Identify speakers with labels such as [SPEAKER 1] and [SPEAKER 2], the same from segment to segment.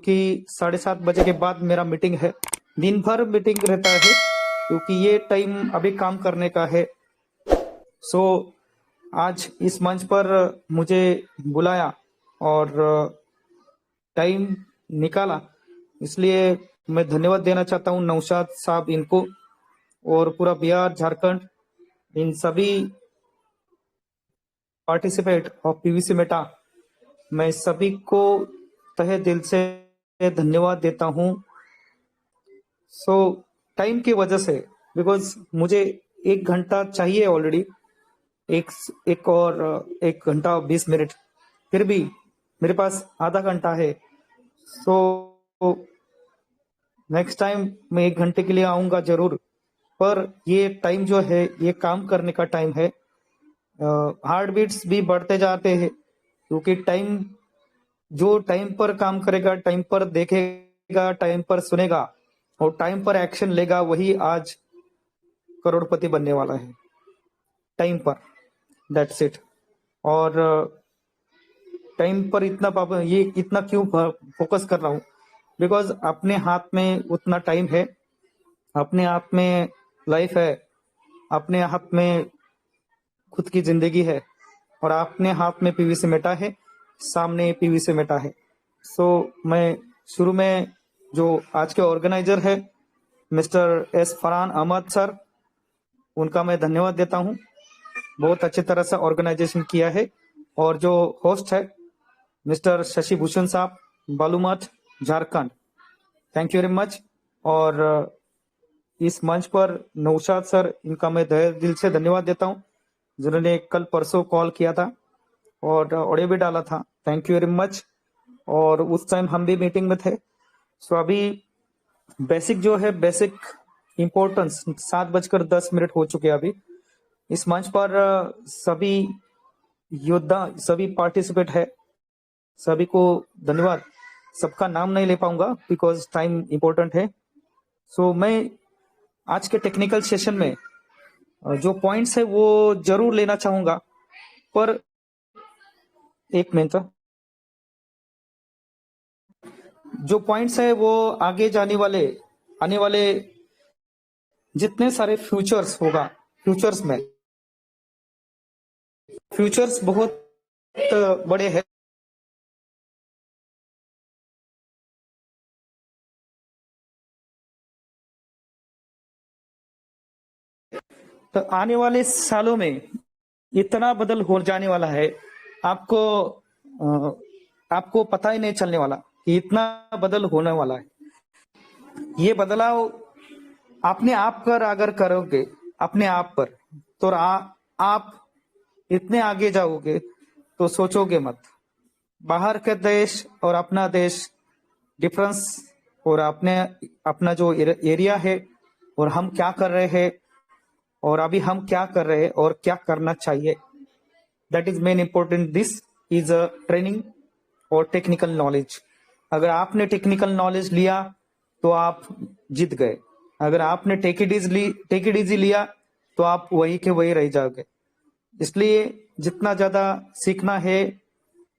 [SPEAKER 1] क्योंकि 7:30 बजे के बाद मेरा मीटिंग है। दिन भर मीटिंग रहता है क्योंकि ये टाइम अभी काम करने का है। सो आज इस मंच पर मुझे बुलाया और टाइम निकाला, इसलिए मैं धन्यवाद देना चाहता हूँ नौशाद साहब इनको और पूरा बिहार झारखंड, इन सभी पार्टिसिपेट ऑफ पीवीसी मेटा। मैं सभी को तहे दिल से धन्यवाद देता हूँ। सो टाइम की वजह से, बिकॉज मुझे 1 घंटा चाहिए ऑलरेडी, एक और 1 घंटा 20 मिनट, फिर भी मेरे पास आधा घंटा है। सो नेक्स्ट टाइम मैं 1 घंटे के लिए आऊंगा जरूर, पर ये टाइम जो है ये काम करने का टाइम है। हार्ट बीट्स भी बढ़ते जाते हैं क्योंकि टाइम, जो टाइम पर काम करेगा, टाइम पर देखेगा, टाइम पर सुनेगा और टाइम पर एक्शन लेगा, वही आज करोड़पति बनने वाला है। टाइम पर, दैट्स इट। और टाइम पर ये इतना क्यों फोकस कर रहा हूँ, बिकॉज अपने हाथ में उतना टाइम है, अपने हाथ में लाइफ है, अपने हाथ में खुद की जिंदगी है और अपने हाथ में पीवीसी मेटा है, सामने पीवीसी मेटा है। सो मैं शुरू में जो आज के ऑर्गेनाइजर है mister S Farhan Ahmed sir, उनका मैं धन्यवाद देता हूं। बहुत अच्छी तरह से ऑर्गेनाइजेशन किया है। और जो होस्ट है मिस्टर शशि भूषण साहब, Balumath Jharkhand, thank you very much. और इस मंच पर नौशाद सर, इनका मैं दिल से धन्यवाद देता हूं, जिन्होंने कल परसों कॉल किया था और ऑडियो भी डाला था। Thank you very much. और उस टाइम हम भी मीटिंग में थे। सो अभी बेसिक जो है, बेसिक इंपॉर्टेंस, 7:10 हो चुके हैं अभी। इस मंच पर सभी योद्धा, सभी पार्टिसिपेट है, सभी को धन्यवाद। सबका नाम नहीं ले पाऊंगा बिकॉज टाइम इंपॉर्टेंट है। सो मैं आज के टेक्निकल सेशन में जो पॉइंट्स है वो जरूर लेना चाहूंगा, पर एक मिनट, जो पॉइंट्स है वो आगे आने वाले जितने सारे फ्यूचर्स होगा, फ्यूचर्स बहुत बड़े हैं। तो आने वाले सालों में इतना बदल हो जाने वाला है, आपको आपको पता ही नहीं चलने वाला कि इतना बदल होने वाला है। ये बदलाव अपने आप पर अगर करोगे, अपने आप पर, तो आप इतने आगे जाओगे तो सोचोगे मत। बाहर के देश और अपना देश डिफरेंस, और अपना जो एरिया है और हम क्या कर रहे हैं और अभी हम क्या कर रहे हैं और क्या करना चाहिए, that is main important. This is a training और टेक्निकल नॉलेज। अगर आपने टेक्निकल नॉलेज लिया तो आप जीत गए। अगर आपने टेक इट इजी लिया तो आप वही के वही रह जाओगे। इसलिए जितना ज्यादा सीखना है,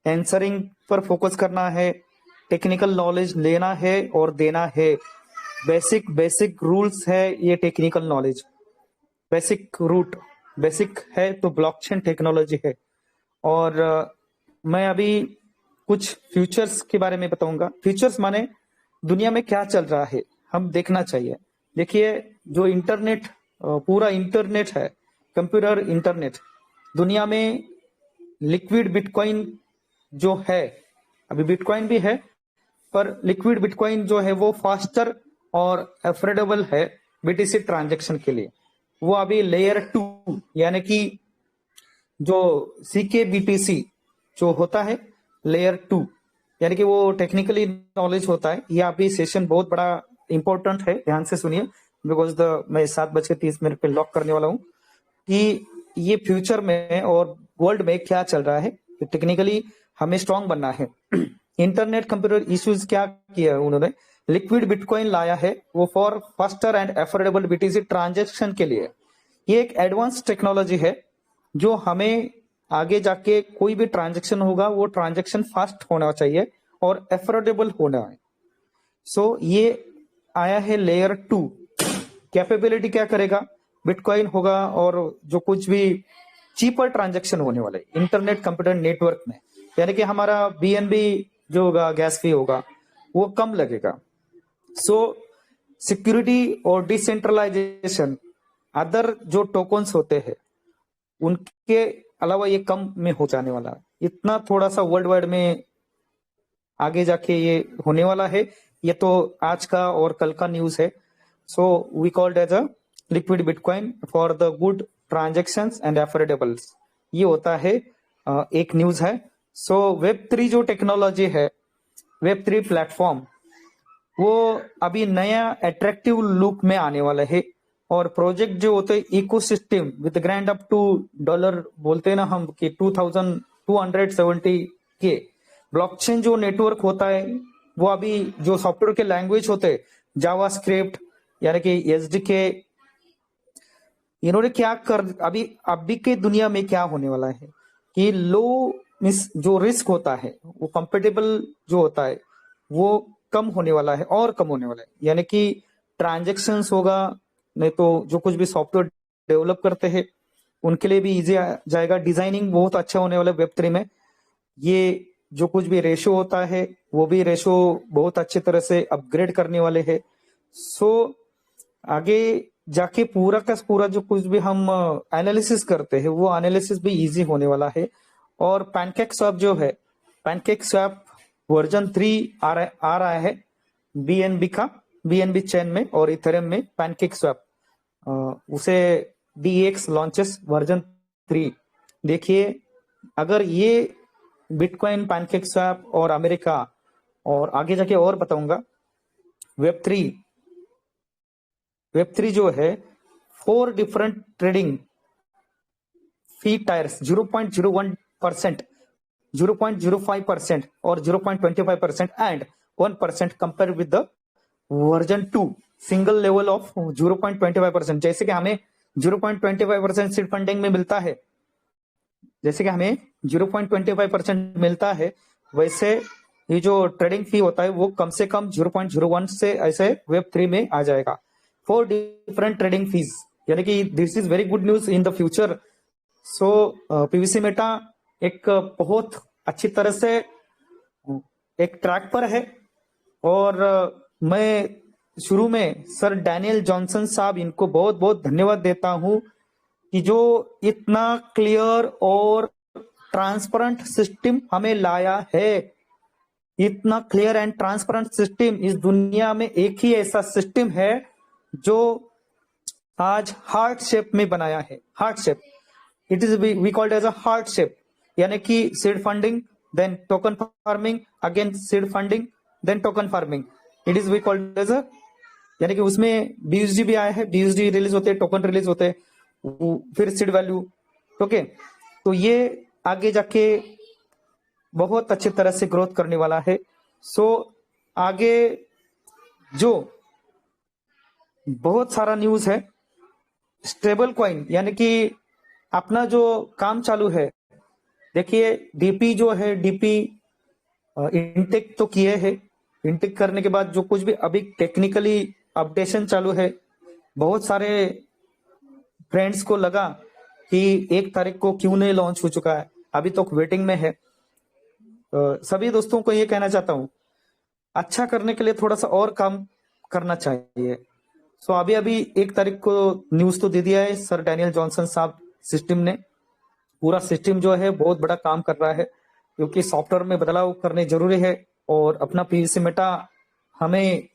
[SPEAKER 1] आंसरिंग पर फोकस करना है, टेक्निकल नॉलेज लेना है और देना है। बेसिक रूल्स है ये टेक्निकल नॉलेज। बेसिक है तो ब्लॉकचेन टेक्नोलॉजी है। और मैं अभी कुछ फ्यूचर्स के बारे में बताऊंगा। फ्यूचर्स माने दुनिया में क्या चल रहा है, हम देखना चाहिए। देखिए, जो इंटरनेट, पूरा इंटरनेट है, कंप्यूटर इंटरनेट, दुनिया में लिक्विड बिटकॉइन जो है, अभी बिटकॉइन भी है, पर लिक्विड बिटकॉइन जो है वो फास्टर और अफोर्डेबल है बीटीसी ट्रांजैक्शन के लिए। वो अभी लेयर 2 यानी कि जो सीके बीटीसी जो होता है लेयर 2, यानी कि वो टेक्निकली नॉलेज होता है। ये अभी सेशन बहुत बड़ा इंपॉर्टेंट है, ध्यान से सुनिए, बिकॉज मैं 7:30 पे लॉक करने वाला हूँ कि ये फ्यूचर में और वर्ल्ड में क्या चल रहा है। टेक्निकली हमें स्ट्रांग बनना है। इंटरनेट कंप्यूटर इश्यूज क्या किया है उन्होंने, लिक्विड बिटकॉइन लाया है वो for faster and affordable BTC transaction के लिए। ये एक एडवांस टेक्नोलॉजी है जो हमें आगे जाके कोई भी ट्रांजेक्शन होगा वो ट्रांजेक्शन फास्ट होना चाहिए और अफोर्डेबल होना है। सो ये आया है लेयर 2। कैपेबिलिटी क्या करेगा, बिटकॉइन होगा और जो कुछ भी चीपर ट्रांजैक्शन होने वाले इंटरनेट कंप्यूटर नेटवर्क में, यानी कि हमारा बीएनबी जो होगा, गैस फी होगा, वो कम लगेगा। सो सिक्योरिटी और डिसेंट्रलाइजेशन, अदर जो टोकन्स होते हैं उनके अलावा ये कम में हो जाने वाला है। इतना थोड़ा सा वर्ल्ड वाइड में आगे जाके ये होने वाला है। ये तो आज का और कल का न्यूज है। So we called as a liquid bitcoin for the good transactions and affordables, ये होता है एक न्यूज है। सो वेब3 जो टेक्नोलॉजी है, वेब3 प्लेटफॉर्म, वो अभी नया अट्रैक्टिव लुक में आने वाला है। और प्रोजेक्ट जो होते हैं ecosystem with grand up to dollar बोलते हैं ना हम कि 2270 के ब्लॉकचेन जो नेटवर्क होता है, वो अभी जो सॉफ्टवेयर के लैंग्वेज होते हैं जावास्क्रिप्ट यानी कि एसडीके, इन्होंने क्या कर अभी के दुनिया में क्या होने वाला है कि लो मिस जो रिस्क होता है वो कंपेटेबल जो होता है वो कम होने वाला है और कम होने वाला है। यानी कि ट्रांजेक्शन्स होगा, नहीं तो जो कुछ भी सॉफ्टवेयर डेवलप करते हैं उनके लिए भी इजी जाएगा। डिजाइनिंग बहुत अच्छा होने वाला है वेब3 में। ये जो कुछ भी रेशो होता है वो भी रेशो बहुत अच्छी तरह से अपग्रेड करने वाले हैं। सो आगे जाके पूरा का पूरा जो कुछ भी हम एनालिसिस करते हैं वो एनालिसिस भी इजी होने वाला है। और पैनकेक स्वैप जो है, पैनकेक स्वैप वर्जन 3 आ रहा है बीएनबी का, बीएनबी चेन में और इथेरियम में पैनकेक स्वैप, उसे DEX लॉन्चेस वर्जन 3। देखिए अगर ये बिटकॉइन, पैनकेक स्वैप और अमेरिका, और आगे जाके और बताऊंगा वेब3 जो है 4 डिफरेंट ट्रेडिंग फी टायर्स 0.01%, 0.05% और 0.25% and 1% compare with the version 2 single level of 0.25%। जैसे कि हमें 0.25% सीड फंडिंग में मिलता है, जैसे कि हमें 0.25% मिलता है, वैसे ये जो ट्रेडिंग फी होता है वो कम से कम 0.01 से ऐसे वेब3 में आ जाएगा। 4 डिफरेंट ट्रेडिंग फीस, यानी कि this is very good news in the future. So PVC Meta एक बहुत अच्छी तरह से एक ट्रैक पर है। और मैं शुरू में सर डैनियल जॉनसन साहब, इनको बहुत बहुत धन्यवाद देता हूं कि जो इतना क्लियर और ट्रांसपेरेंट सिस्टम हमें लाया है। इतना क्लियर एंड ट्रांसपेरेंट सिस्टम, इस दुनिया में एक ही ऐसा सिस्टम है जो आज हार्ट शेप में बनाया है। Heart shape, it is we called as a heart shape, यानी कि seed funding then token farming, again seed funding then token farming, it is we called as a, यानी कि उसमें BUSD भी आया है, BUSD रिलीज होते हैं, टोकन रिलीज होते हैं, फिर सीड वैल्यू। ओके, तो ये आगे जाके बहुत अच्छी तरह से ग्रोथ करने वाला है। सो आगे जो बहुत सारा न्यूज है, स्टेबल कॉइन, यानी कि अपना जो काम चालू है। देखिए डीपी जो है, डीपी इनटेक तो किए है, इनटेक करने के बाद जो कुछ भी अभी टेक्निकली अपडेशन चालू है, बहुत सारे फ्रेंड्स को लगा कि 1 तारीख को क्यों नहीं लॉन्च हो चुका है, अभी तो वेटिंग में है। सभी दोस्तों को ये कहना चाहता हूं, अच्छा करने के लिए थोड़ा सा और काम करना चाहिए। सो अभी अभी 1 तारीख को न्यूज तो दे दिया है सर डैनियल जॉनसन साहब, सिस्टम ने, पूरा सिस्टम जो है बहुत बड़ा काम कर रहा है, क्योंकि सॉफ्टवेयर में बदलाव करने जरूरी है। और अपना पीवीसी मेटा हमें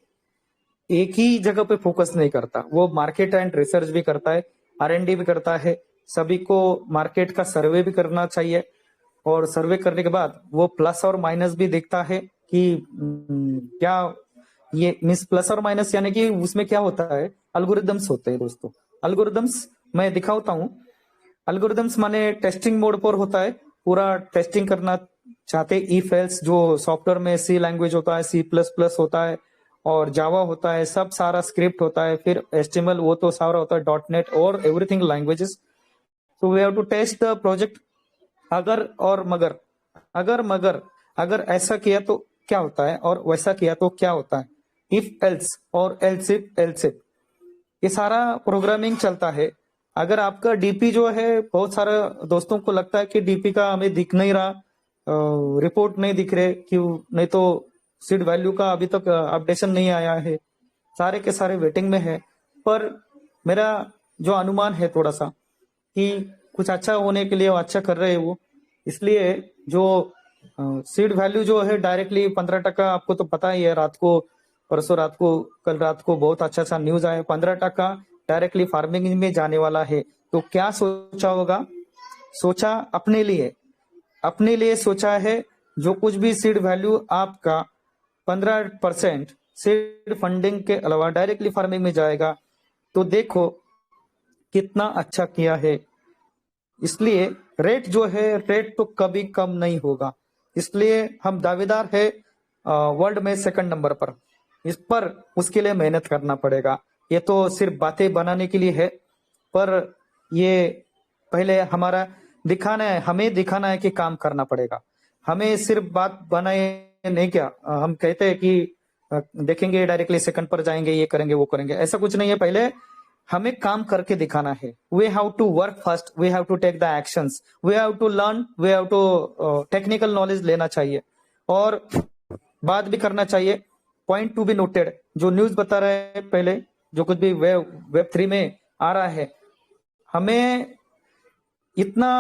[SPEAKER 1] एक ही जगह पे फोकस नहीं करता, वो मार्केट एंड रिसर्च भी करता है, R&D भी करता है। सभी को मार्केट का सर्वे भी करना चाहिए, और सर्वे करने के बाद वो प्लस और माइनस भी देखता है कि क्या ये मीन्स प्लस और माइनस, यानी कि उसमें क्या होता है, अल्गोरिदम्स होते हैं दोस्तों। अल्गोरिदम्स मैं दिखाता हूं। अल्गोरिदम्स माने टेस्टिंग मोड पर होता है, पूरा टेस्टिंग करना चाहते। इफ एल्स जो सॉफ्टवेयर में C लैंग्वेज होता है, C++ होता है और जावा होता है, सब सारा स्क्रिप्ट होता है, फिर HTML वो तो सारा होता है, .NET और everything languages. So we have to test the project. अगर और मगर, अगर ऐसा किया तो क्या होता है और वैसा किया तो क्या होता है, इफ एल्स और एल्स इफ एल्स इफ, ये सारा प्रोग्रामिंग चलता है। अगर आपका डीपी जो है, बहुत सारा दोस्तों को लगता है कि डीपी का हमें दिख नहीं रहा, रिपोर्ट नहीं दिख रहे, क्यों नहीं तो सीड वैल्यू का अभी तक अपडेशन नहीं आया है, सारे के सारे वेटिंग में है। पर मेरा जो अनुमान है थोड़ा सा कि कुछ अच्छा होने के लिए वो अच्छा कर रहे हैं वो, इसलिए जो सीड वैल्यू जो है डायरेक्टली 15%, आपको तो पता ही है, रात को परसों रात को कल रात को बहुत अच्छा सा न्यूज आया, 15% डायरेक्टली फार्मिंग में जाने वाला है। तो क्या सोचा होगा, सोचा अपने लिए सोचा है, जो कुछ भी सीड वैल्यू आपका 15% सीड फंडिंग के अलावा डायरेक्टली फार्मिंग में जाएगा, तो देखो कितना अच्छा किया है। इसलिए रेट जो है, रेट तो कभी कम नहीं होगा, इसलिए हम दावेदार है वर्ल्ड में सेकंड नंबर पर। इस पर उसके लिए मेहनत करना पड़ेगा, ये तो सिर्फ बातें बनाने के लिए है, पर ये पहले हमारा दिखाना है, हमें दिखाना है कि काम करना पड़ेगा। हमें सिर्फ बात बनाए नहीं, क्या हम कहते हैं कि देखेंगे डायरेक्टली सेकंड पर जाएंगे, ये करेंगे वो करेंगे, ऐसा कुछ नहीं है। पहले हमें काम करके दिखाना है। We have to work first, we have to take the actions, we have to learn, we have to technical knowledge लेना चाहिए और बात भी करना चाहिए। पॉइंट टू बी नोटेड, जो न्यूज बता रहे हैं पहले, जो कुछ भी वेब 3 में आ रहा है, हमें इतना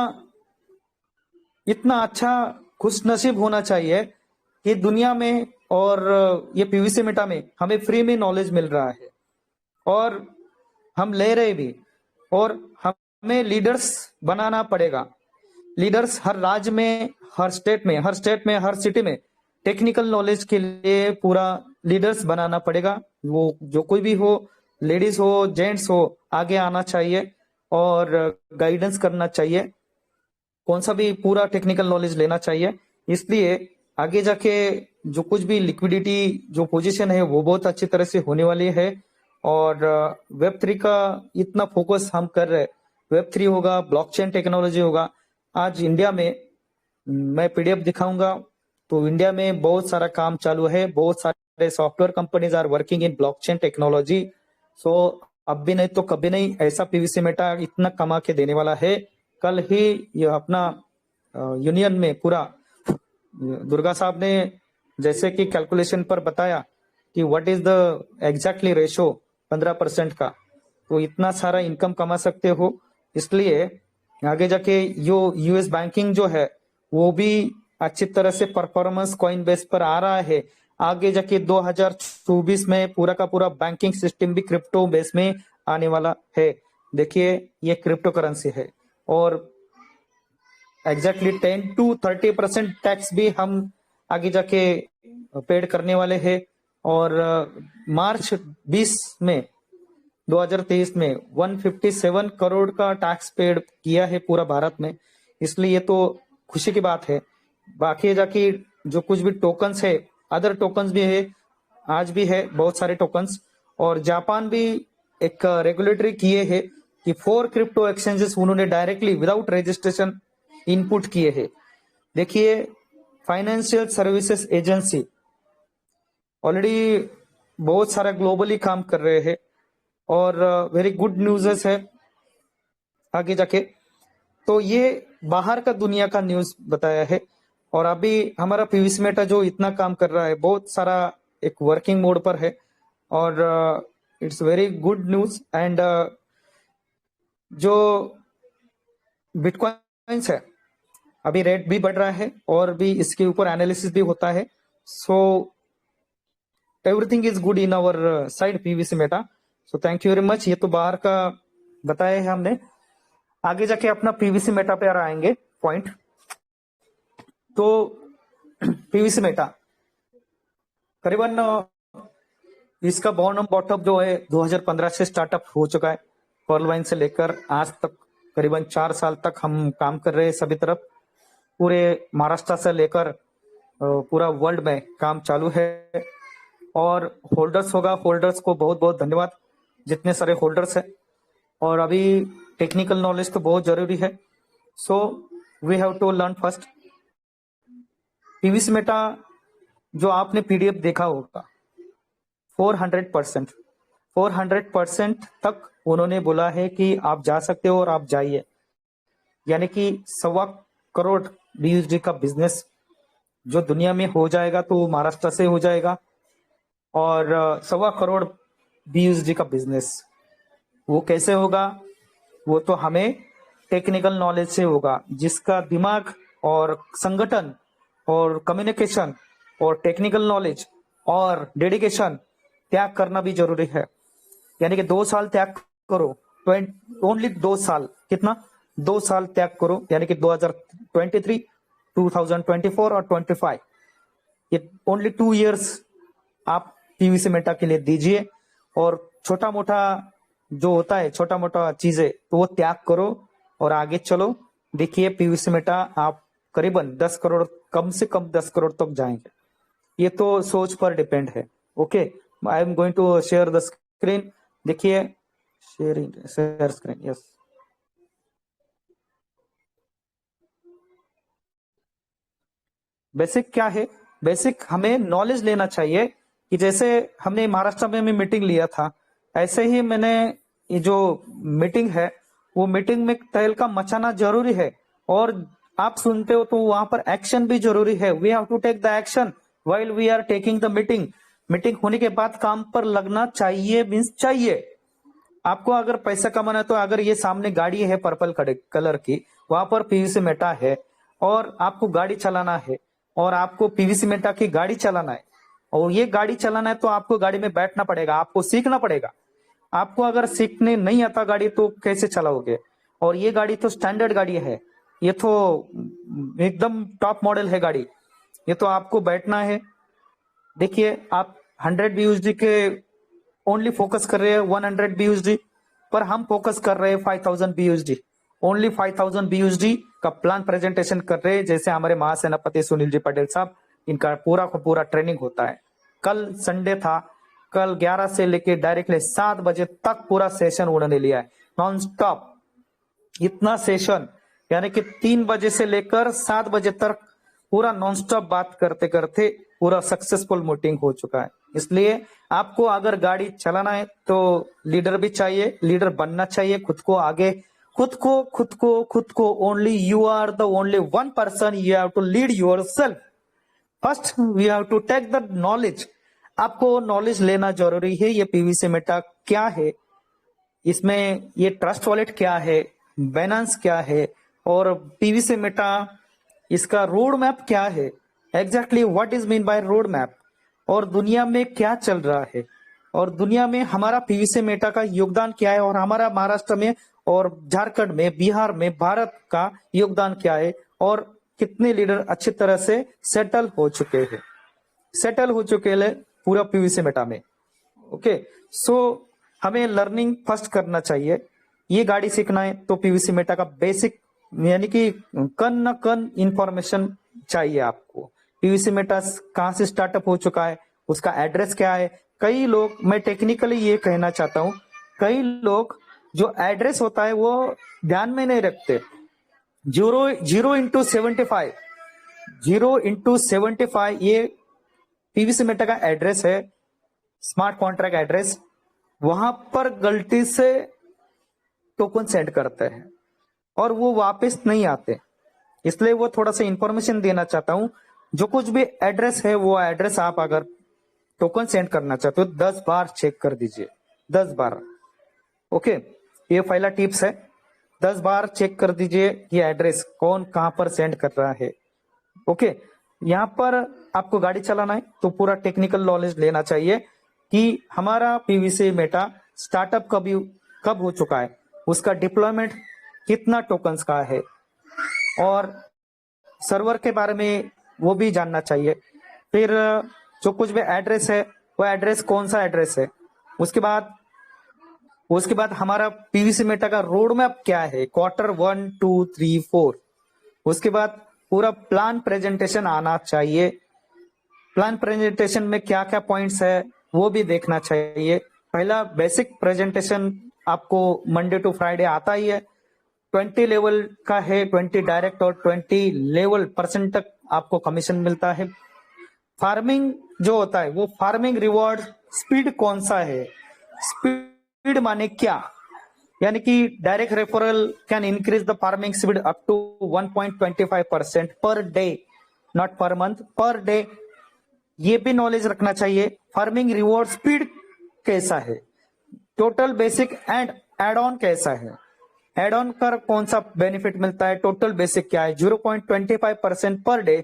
[SPEAKER 1] इतना अच्छा खुश नसीब होना चाहिए कि दुनिया में और ये पीवीसी मेटा में हमें फ्री में नॉलेज मिल रहा है और हम ले रहे भी, और हमें लीडर्स बनाना पड़ेगा। लीडर्स हर राज्य में, हर स्टेट में, हर सिटी में टेक्निकल नॉलेज के लिए पूरा लीडर्स बनाना पड़ेगा। वो जो कोई भी हो, लेडीज हो जेंट्स हो, आगे आना चाहिए और गाइडेंस करना चाहिए, कौन सा भी पूरा टेक्निकल नॉलेज लेना चाहिए। इसलिए आगे जाके जो कुछ भी लिक्विडिटी जो पोजीशन है वो बहुत अच्छी तरह से होने वाली है। और वेब 3 का इतना फोकस हम कर रहे हैं, वेब 3 होगा, ब्लॉकचेन टेक्नोलॉजी होगा। आज इंडिया में मैं पीडीएफ दिखाऊंगा, तो इंडिया में बहुत सारा काम चालू है, बहुत सारे software companies are working in blockchain technology. So अब भी नहीं तो कभी नहीं ऐसा पीवीसी मेटा इतना कमा के देने वाला है। कल ही ये अपना यूनियन में पूरा दुर्गा साहब ने जैसे कि कैलकुलेशन पर बताया कि what is the exactly ratio 15% का, तो इतना सारा इनकम कमा सकते हो। इसलिए आगे जाके यो यूएस बैंकिंग जो है वो भी अच्छी तरह से परफॉर्मेंस कॉइन बेस पर आ रहा है। आगे जाके 2024 में पूरा का पूरा बैंकिंग सिस्टम भी क्रिप्टो बेस में आने वाला है। देखिए ये क्रिप्टो करेंसी है और एग्जैक्टली 10 to 30% टैक्स भी हम आगे जाके पेड करने वाले हैं। और मार्च 20 में 2023 में 157 करोड़ का टैक्स पेड किया है पूरा भारत में, इसलिए ये तो खुशी की बात है। बाकी जाके जो कुछ भी टोकन्स है, अदर टोकन्स भी है, आज भी है बहुत सारे टोकन्स। और जापान भी एक रेगुलेटरी किए है कि 4 क्रिप्टो एक्सचेंजेस उन्होंने डायरेक्टली विदाउट रजिस्ट्रेशन इनपुट किए हैं। देखिए फाइनेंशियल सर्विसेज एजेंसी ऑलरेडी बहुत सारा ग्लोबली काम कर रहे हैं और वेरी गुड न्यूज़ है आगे जाके। तो ये बाहर का दुनिया का न्यूज बताया है। और अभी हमारा पीवीसी मेटा जो इतना काम कर रहा है, बहुत सारा एक वर्किंग मोड पर है और it's very good news. And जो बिटकॉइंस है अभी रेट भी बढ़ रहा है और भी इसके ऊपर एनालिसिस भी होता है। So everything is good in our side PVC Meta. So thank you very much. ये तो बाहर का बताया है हमने, आगे जाके अपना पीवीसी मेटा पे आएंगे पॉइंट। तो पीवीसी मेटा करीबन इसका बॉटम बॉटम जो है 2015 से स्टार्टअप हो चुका है। पर्ल वाइन से लेकर आज तक करीबन 4 साल तक हम काम कर रहे हैं सभी तरफ, पूरे महाराष्ट्र से लेकर पूरा वर्ल्ड में काम चालू है। और होल्डर्स होगा, होल्डर्स को बहुत बहुत धन्यवाद, जितने सारे होल्डर्स हैं। और अभी टेक्निकल नॉलेज तो बहुत जरूरी है, so we have to learn first. PVC Meta जो आपने पीडीएफ देखा होगा, 400%, 400% तक उन्होंने बोला है कि आप जा सकते हो और आप जाइए। यानी कि 1.25 करोड़ BUSD का बिजनेस जो दुनिया में हो जाएगा तो वो महाराष्ट्र से हो जाएगा। और 1.25 करोड़ BUSD का बिजनेस वो कैसे होगा? वो तो हमें टेक्निकल नॉलेज से होगा, जिसका दिमाग और संगठन और कम्युनिकेशन और टेक्निकल नॉलेज और डेडिकेशन त्याग करना भी जरूरी है। यानी कि 2 साल त्याग करो, ओनली 2 साल, कितना? 2 साल त्याग करो, यानी कि 2023, 2024 और 25, ये ओनली 2 years आप पीवीसी मेटा के लिए दीजिए। और छोटा मोटा जो होता है, छोटा मोटा चीजें, तो वो त्याग करो और आगे चलो। देखिए पीवीसी मेटा आप करीबन 10 करोड़, कम से कम 10 करोड़ तक जाएंगे। ये तो सोच पर डिपेंड है। Okay, I am going to share the screen. देखिए, शेयर स्क्रीन, यस। बेसिक क्या है? बेसिक हमें नॉलेज लेना चाहिए कि जैसे हमने महाराष्ट्र में मीटिंग लिया था, ऐसे ही मैंने ये जो मीटिंग है वो मीटिंग में तहलका मचाना जरूरी है। और आप सुनते हो तो वहां पर एक्शन भी जरूरी है। We have to take the action while we are taking the meeting. Meeting होने के बाद काम पर लगना चाहिए, मीन्स चाहिए। आपको अगर पैसा कमाना है तो अगर ये सामने गाड़ी है पर्पल कलर की, वहां पर पीवीसी मेटा है और आपको गाड़ी चलाना है और आपको पीवीसी मेटा की गाड़ी चलाना है और ये गाड़ी चलाना है तो आपको गाड़ी में बैठना पड़ेगा, आपको सीखना पड़ेगा। आपको अगर सीखने नहीं आता गाड़ी तो कैसे चलाओगे? और ये गाड़ी तो स्टैंडर्ड गाड़ी है, ये तो एकदम टॉप मॉडल है गाड़ी। ये तो आपको बैठना है। देखिए आप 100 BUSD के ओनली फोकस कर रहे हैं, 100 BUSD पर हम फोकस कर रहे हैं 5000 BUSD। ओनली 5000 BUSD का प्लान प्रेजेंटेशन कर रहे हैं। जैसे हमारे महासेनापति सुनील जी पटेल साहब, इनका पूरा का पूरा ट्रेनिंग होता है। कल संडे था, कल 11 से लेके डायरेक्टली 7 बजे तक पूरा सेशन उन्होंने लिया है, नॉन स्टॉप। इतना सेशन, यानी कि 3 बजे से लेकर 7 बजे तक पूरा नॉन स्टॉप बात करते करते पूरा सक्सेसफुल मीटिंग हो चुका है। इसलिए आपको अगर गाड़ी चलाना है तो लीडर भी चाहिए, लीडर बनना चाहिए। खुद को आगे, खुद को only you are the only one person, you have to lead yourself. First we have to take the knowledge. आपको नॉलेज लेना जरूरी है। ये पीवीसी मेटा क्या है, इसमें ये ट्रस्ट वॉलेट क्या है, बैलेंस क्या है, और पीवीसी मेटा इसका रोड मैप क्या है, exactly what is mean by road map, और दुनिया में क्या चल रहा है, और दुनिया में हमारा पीवीसी मेटा का योगदान क्या है, और हमारा महाराष्ट्र में और झारखंड में, बिहार में भारत का योगदान क्या है, और कितने लीडर अच्छी तरह से सेटल हो चुके हैं पूरा पीवीसी मेटा में। ओके, सो हमें लर्निंग फर्स्ट करना चाहिए। ये गाड़ी सीखना है तो पीवीसी मेटा का बेसिक, यानी कि कन न कन इंफॉर्मेशन चाहिए आपको। पीवीसी मेटा कहाँ से स्टार्टअप हो चुका है, उसका एड्रेस क्या है। कई लोग, मैं टेक्निकली ये कहना चाहता हूँ, कई लोग जो एड्रेस होता है वो ध्यान में नहीं रखते। 0 इंटू 75 ये पीवीसी मेटा का एड्रेस है, स्मार्ट कॉन्ट्रैक्ट एड्रेस। वहां पर गलती से टोकन सेंड करते हैं और वो वापस नहीं आते। इसलिए वो थोड़ा सा इंफॉर्मेशन देना चाहता हूं। जो कुछ भी एड्रेस है वो एड्रेस आप अगर टोकन सेंड करना चाहते हो 10 बार चेक कर दीजिए, 10 बार। ओके, ये पहला टिप्स है, 10 बार चेक कर दीजिए ये एड्रेस कौन कहां पर सेंड कर रहा है। ओके, यहाँ पर आपको गाड़ी चलाना है तो पूरा टेक्निकल नॉलेज लेना चाहिए कि हमारा पीवीसी मेटा स्टार्टअप कब हो चुका है, उसका डिप्लॉयमेंट कितना टोकन्स का है, और सर्वर के बारे में वो भी जानना चाहिए। फिर जो कुछ भी एड्रेस है वो एड्रेस कौन सा एड्रेस है। उसके बाद हमारा पीवीसी मेटा का रोड मैप क्या है, क्वार्टर 1, 2, 3, 4। उसके बाद पूरा प्लान प्रेजेंटेशन आना चाहिए। प्लान प्रेजेंटेशन में क्या क्या पॉइंट्स है वो भी देखना चाहिए। पहला बेसिक प्रेजेंटेशन आपको मंडे टू फ्राइडे आता ही है। 20 लेवल का है, 20 डायरेक्ट और 20 लेवल % तक आपको कमीशन मिलता है। फार्मिंग जो होता है वो फार्मिंग रिवॉर्ड स्पीड कौन सा है, स्पीड माने क्या, यानी कि direct referral can increase the farming speed up to 1.25% per day, not per month, per day. ये भी नॉलेज रखना चाहिए। फार्मिंग रिवॉर्ड स्पीड कैसा है, total basic and add on कैसा है, एड ऑन कर कौन सा बेनिफिट मिलता है, टोटल बेसिक क्या है, 0.25% per day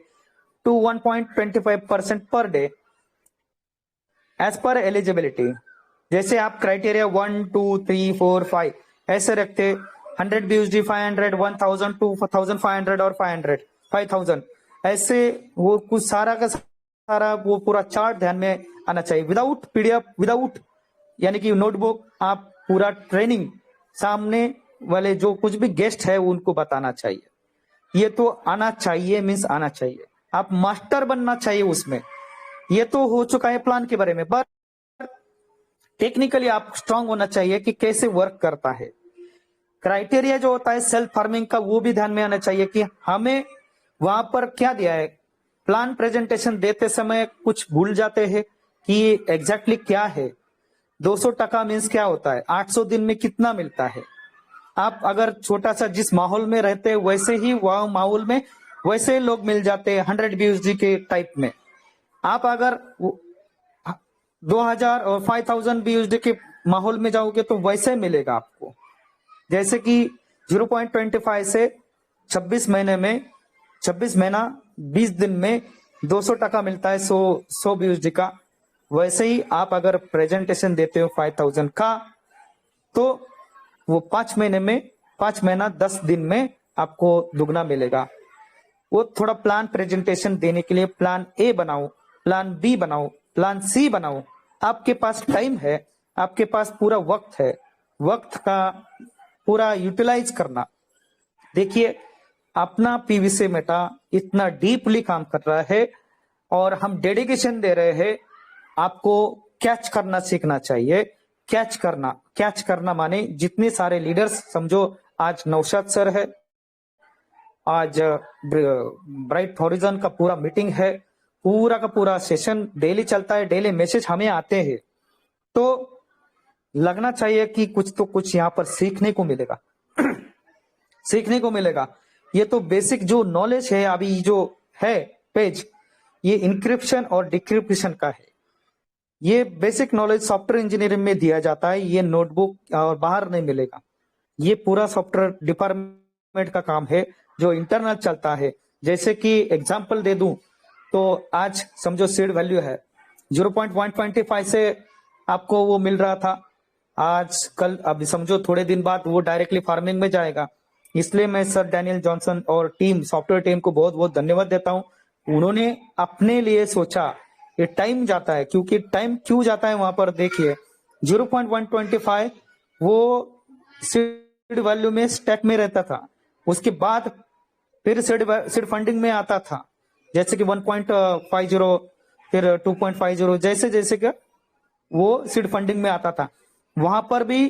[SPEAKER 1] to 1.25% per day as per eligibility. जैसे आप क्राइटेरिया 1 2 3 4 5 ऐसे रखते, 100 BUSD 500 1000 2500 और 500 5000 ऐसे, वो कुछ सारा का सारा वो पूरा चार्ट ध्यान में आना चाहिए, विदाउट पीडीएफ, विदाउट यानी कि नोटबुक। आप पूरा ट्रेनिंग सामने वाले जो कुछ भी गेस्ट है उनको बताना चाहिए। ये तो आना चाहिए, मीन्स आना चाहिए, आप मास्टर बनना चाहिए उसमें। ये तो हो चुका है प्लान के बारे में, बट टेक्निकली आप स्ट्रांग होना चाहिए कि कैसे वर्क करता है। क्राइटेरिया जो होता है सेल्फ फार्मिंग का वो भी ध्यान में आना चाहिए कि हमें वहां पर क्या दिया है। प्लान प्रेजेंटेशन देते समय कुछ भूल जाते हैं कि एग्जैक्टली क्या है। 200 मीन्स क्या होता है, 800 दिन में कितना मिलता है। आप अगर छोटा सा जिस माहौल में रहते हैं वैसे ही वह माहौल में वैसे लोग मिल जाते हैं 100 BUSD के टाइप में। आप अगर 2000 और 5000 BUSD के माहौल में जाओगे तो वैसे मिलेगा आपको। जैसे कि 0.25 से 26 महीने में 26 महीना 20 दिन में 200 मिलता है 100 BUSD का। वैसे ही आप अगर प्रेजेंटेशन देते हो 5000 का तो वो 5 महीने में 5 महीना 10 दिन में आपको दुगना मिलेगा। वो थोड़ा प्लान प्रेजेंटेशन देने के लिए प्लान ए बनाओ, प्लान बी बनाओ, प्लान सी बनाओ। आपके पास टाइम है, आपके पास पूरा वक्त है, वक्त का पूरा यूटिलाइज करना। देखिए अपना पीवीसी मेटा इतना डीपली काम कर रहा है और हम डेडिकेशन दे रहे हैं। आपको कैच करना सीखना चाहिए। कैच करना माने जितने सारे लीडर्स समझो, आज नौशाद सर है, आज ब्राइट हॉरिजन का पूरा मीटिंग है, पूरा का पूरा सेशन डेली चलता है, डेली मैसेज हमें आते हैं, तो लगना चाहिए कि कुछ तो कुछ यहाँ पर सीखने को मिलेगा सीखने को मिलेगा। ये तो बेसिक जो नॉलेज है अभी जो है पेज, ये इंक्रिप्शन और डिक्रिप्शन का है। ये बेसिक नॉलेज सॉफ्टवेयर इंजीनियरिंग में दिया जाता है, ये नोटबुक और बाहर नहीं मिलेगा। ये पूरा सॉफ्टवेयर डिपार्टमेंट का काम है जो इंटरनल चलता है। जैसे कि एग्जांपल दे दूं तो आज समझो सीड वैल्यू है 0.125 से आपको वो मिल रहा था, आज कल अभी समझो थोड़े दिन बाद वो डायरेक्टली फार्मिंग में जाएगा। इसलिए मैं सर डैनियल जॉनसन और टीम सॉफ्टवेयर टीम को बहुत बहुत धन्यवाद देता हूं। उन्होंने अपने लिए सोचा, ये टाइम जाता है, क्योंकि टाइम क्यों जाता है वहां पर देखिए 0.125 वो सीड वैल्यू में स्टैक में रहता था, उसके बाद फिर सीड फंडिंग में आता था, जैसे कि 1.50 फिर 2.50 जैसे जैसे कि वो सीड फंडिंग में आता था। वहां पर भी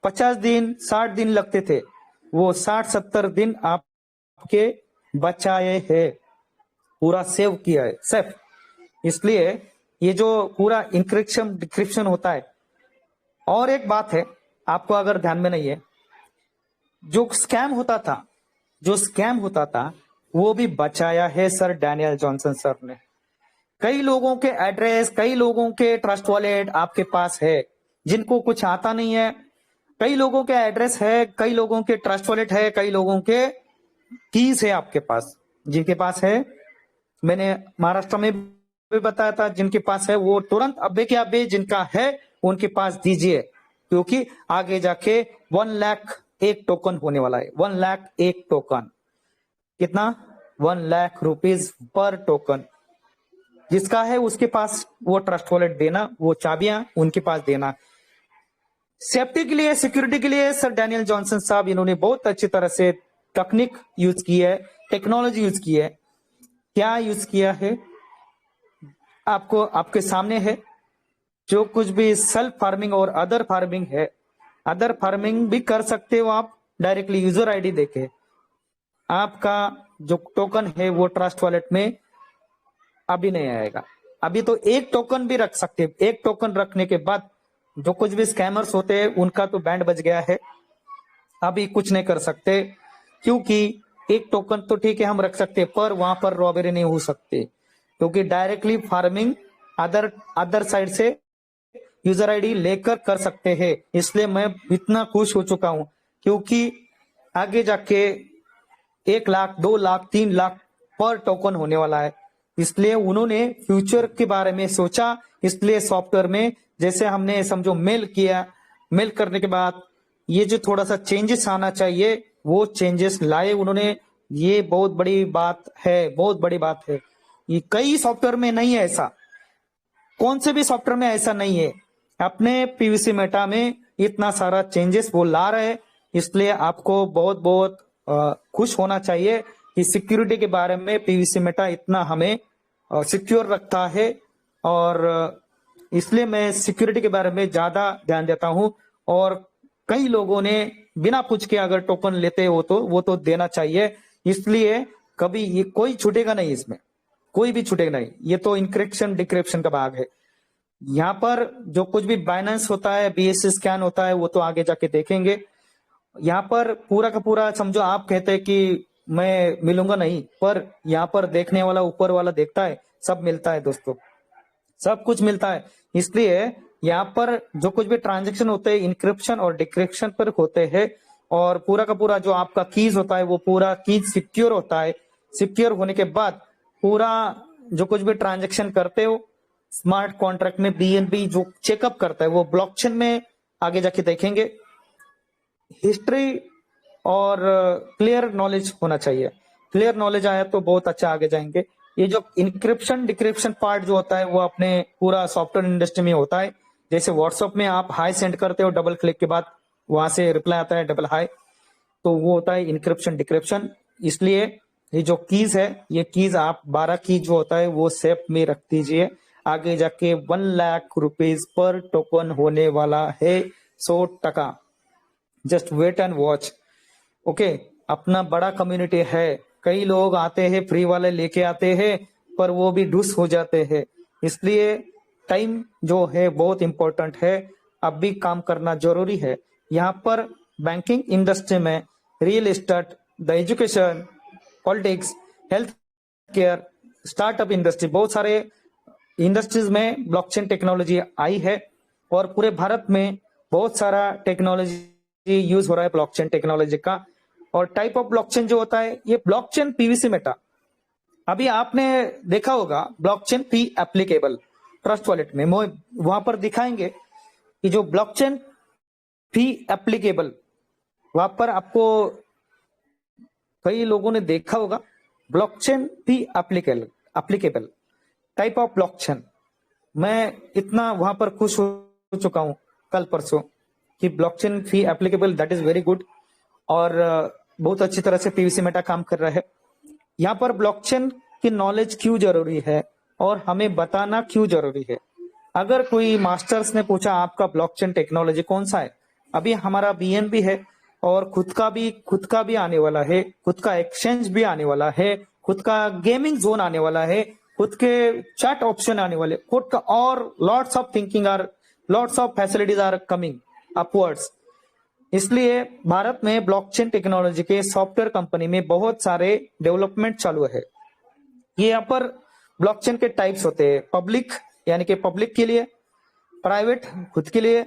[SPEAKER 1] 50 दिन 60 दिन लगते थे, वो 60-70 दिन आपके बचाए है, पूरा सेव किया है सेफ। इसलिए ये जो पूरा इंक्रिप्शन डिक्रिप्शन होता है। और एक बात है आपको अगर ध्यान में नहीं है, जो स्कैम होता था वो भी बचाया है सर डैनियल जॉनसन सर ने। कई लोगों के एड्रेस, कई लोगों के ट्रस्ट वॉलेट आपके पास है जिनको कुछ आता नहीं है। कई लोगों के एड्रेस है, कई लोगों के ट्रस्ट वॉलेट है, कई लोगों के कीज है आपके पास, जिनके पास है। मैंने महाराष्ट्र में भी बताया था, जिनके पास है वो तुरंत अब्बे के अब्बे जिनका है उनके पास दीजिए, क्योंकि आगे जाके 1 लाख एक टोकन होने वाला है। 1 लाख एक टोकन, कितना, 1 लाख रुपीज पर टोकन। जिसका है उसके पास वो ट्रस्ट वॉलेट देना, वो चाबियां उनके पास देना। सेफ्टी के लिए, सिक्योरिटी के लिए सर डैनियल जॉनसन साहब इन्होंने बहुत अच्छी तरह से टेक्निक यूज की है, टेक्नोलॉजी यूज की है। क्या यूज किया है आपको आपके सामने है। जो कुछ भी सेल्फ फार्मिंग और अदर फार्मिंग है, अदर फार्मिंग भी कर सकते हो आप डायरेक्टली यूजर आईडी देके। आपका जो टोकन है वो ट्रस्ट वॉलेट में अभी नहीं आएगा। अभी तो एक टोकन भी रख सकते हैं, एक टोकन रखने के बाद जो कुछ भी स्कैमर्स होते हैं उनका तो बैंड बज गया है, अभी कुछ नहीं कर सकते, क्योंकि एक टोकन तो ठीक है हम रख सकते हैं, पर वहां पर रॉबरी नहीं हो सकती, क्योंकि डायरेक्टली फार्मिंग अदर साइड से यूजर आईडी लेकर कर सकते हैं। इसलिए मैं इतना खुश हो चुका हूं, क्योंकि आगे जाके 1 लाख 2 लाख 3 लाख पर टोकन होने वाला है। इसलिए उन्होंने फ्यूचर के बारे में सोचा, इसलिए सॉफ्टवेयर में जैसे हमने समझो मेल किया, मेल करने के बाद ये जो थोड़ा सा चेंजेस आना चाहिए वो चेंजेस लाए उन्होंने। ये बहुत बड़ी बात है, बहुत बड़ी बात है। ये कई सॉफ्टवेयर में नहीं है ऐसा, कौन से भी सॉफ्टवेयर में ऐसा नहीं है। अपने पीवीसी मेटा में इतना सारा चेंजेस वो ला रहे हैं, इसलिए आपको बहुत बहुत खुश होना चाहिए कि सिक्योरिटी के बारे में पीवीसी मेटा इतना हमें सिक्योर रखता है। और इसलिए मैं सिक्योरिटी के बारे में ज्यादा ध्यान देता हूं। और कई लोगों ने बिना पूछ के अगर टोकन लेते हो तो वो तो देना चाहिए, इसलिए कभी ये कोई छूटेगा नहीं, इसमें कोई भी छूटेगा नहीं। ये तो इंक्रिप्शन डिक्रिप्शन का भाग है। यहाँ पर जो कुछ भी बाइनेंस होता है, बीएससी स्कैन होता है, वो तो आगे जाके देखेंगे। यहाँ पर पूरा का पूरा समझो आप कहते हैं कि मैं मिलूंगा नहीं, पर यहाँ पर देखने वाला ऊपर वाला देखता है, सब मिलता है दोस्तों, सब कुछ मिलता है। इसलिए यहाँ पर जो कुछ भी ट्रांजेक्शन होते हैं इंक्रिप्शन और डिक्रिप्शन पर होते हैं, और पूरा का पूरा जो आपका कीज होता है वो पूरा कीज सिक्योर होता है। सिक्योर होने के बाद पूरा जो कुछ भी ट्रांजेक्शन करते हो स्मार्ट कॉन्ट्रैक्ट में बीएनबी जो चेकअप करता है वो ब्लॉकचेन में आगे जाके देखेंगे। हिस्ट्री और क्लियर नॉलेज होना चाहिए, क्लियर नॉलेज आया तो बहुत अच्छा आगे जाएंगे। ये जो इंक्रिप्शन डिक्रिप्शन पार्ट जो होता है वो अपने पूरा सॉफ्टवेयर इंडस्ट्री में होता है। जैसे व्हाट्सएप में आप हाई सेंड करते हो, डबल क्लिक के बाद वहां से रिप्लाई आता है डबल हाई, तो वो होता है इंक्रिप्शन डिक्रिप्शन। इसलिए ये जो कीज है, ये कीज आप 12 की जो होता है वो सेफ में रख दीजिए। आगे जाके 1 लाख रुपीज पर टोकन होने वाला है, 100%। Just wait and watch. Okay, अपना बड़ा कम्युनिटी है, कई लोग आते हैं फ्री वाले लेके आते हैं, पर वो भी डूस हो जाते हैं। इसलिए टाइम जो है बहुत इंपॉर्टेंट है, अब भी काम करना जरूरी है। यहाँ पर बैंकिंग इंडस्ट्री में real estate, the education, politics, health care, startup industry, बहुत सारे इंडस्ट्रीज में ब्लॉकचेन टेक्नोलॉजी आई है। और पूरे भारत में बहुत सारा टेक्नोलॉजी यूज हो रहा है ब्लॉकचेन टेक्नोलॉजी का। और टाइप ऑफ ब्लॉकचेन जो होता है ये ब्लॉकचेन पीवीसी मेटा, अभी आपने देखा होगा ब्लॉकचेन फी एप्लीकेबल ट्रस्ट वॉलेट में वहां पर दिखाएंगे कि जो ब्लॉकचेन फी एप्लीकेबल, वहां पर आपको कई लोगों ने देखा होगा blockchain fee applicable type of blockchain. मैं इतना वहां पर खुश हो चुका हूं कल परसों कि blockchain fee applicable, that is very good. और बहुत अच्छी तरह से पीवीसी मेटा काम कर रहा है। यहाँ पर ब्लॉकचेन की नॉलेज क्यों जरूरी है और हमें बताना क्यों जरूरी है। अगर कोई मास्टर्स ने पूछा आपका ब्लॉकचेन टेक्नोलॉजी कौन सा है, अभी हमारा बीएनबी है और खुद का भी आने वाला है, खुद का एक्सचेंज भी आने वाला है, खुद का गेमिंग जोन आने वाला है, खुद के चैट ऑप्शन आने वाले, खुद का, और lots of facilities are coming upwards. इसलिए भारत में ब्लॉकचेन टेक्नोलॉजी के सॉफ्टवेयर कंपनी में बहुत सारे डेवलपमेंट चालू है। ये यहाँ पर ब्लॉकचेन के टाइप्स होते हैं, पब्लिक यानी कि पब्लिक के लिए, प्राइवेट खुद के लिए,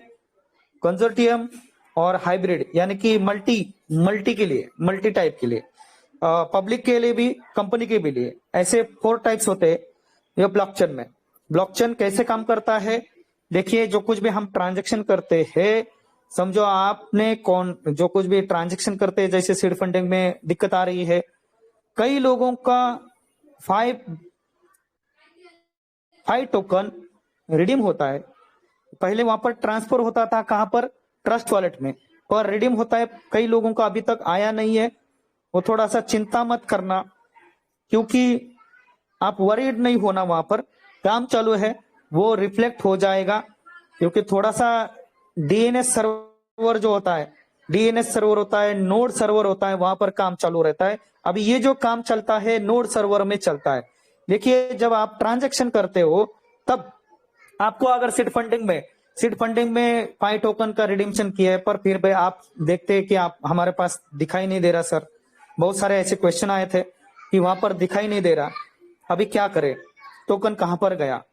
[SPEAKER 1] कंसोर्टियम और हाइब्रिड यानी कि मल्टी के लिए, मल्टी टाइप के लिए, पब्लिक के लिए भी कंपनी के भी लिए, ऐसे 4 टाइप्स होते हैं ये ब्लॉकचेन में। ब्लॉकचेन कैसे काम करता है देखिए, जो कुछ भी हम ट्रांजेक्शन करते हैं, समझो आपने जो कुछ भी ट्रांजेक्शन करते हैं, जैसे सीड फंडिंग में दिक्कत आ रही है, कई लोगों का 5 टोकन रिडीम होता है। पहले वहां पर ट्रांसफर होता था, कहां पर, ट्रस्ट वॉलेट में, पर रिडीम होता है, कई लोगों का अभी तक आया नहीं है। वो थोड़ा सा चिंता मत करना, क्योंकि आप वरीड नहीं होना, वहां पर काम चालू है, वो रिफ्लेक्ट हो जाएगा। क्योंकि थोड़ा सा डीएनएस सर्वर जो होता है, डीएनएस सर्वर होता है, नोड सर्वर होता है, वहां पर काम चालू रहता है। अभी ये जो काम चलता है नोड सर्वर में चलता है। देखिए, जब आप ट्रांजैक्शन करते हो तब आपको अगर सीड फंडिंग में 5 टोकन का रिडीम्शन किया है, पर फिर भी आप देखते हैं कि आप हमारे पास दिखाई नहीं दे रहा सर। बहुत सारे ऐसे क्वेश्चन आए थे कि वहां पर दिखाई नहीं दे रहा, अभी क्या करें, टोकन कहां पर गया?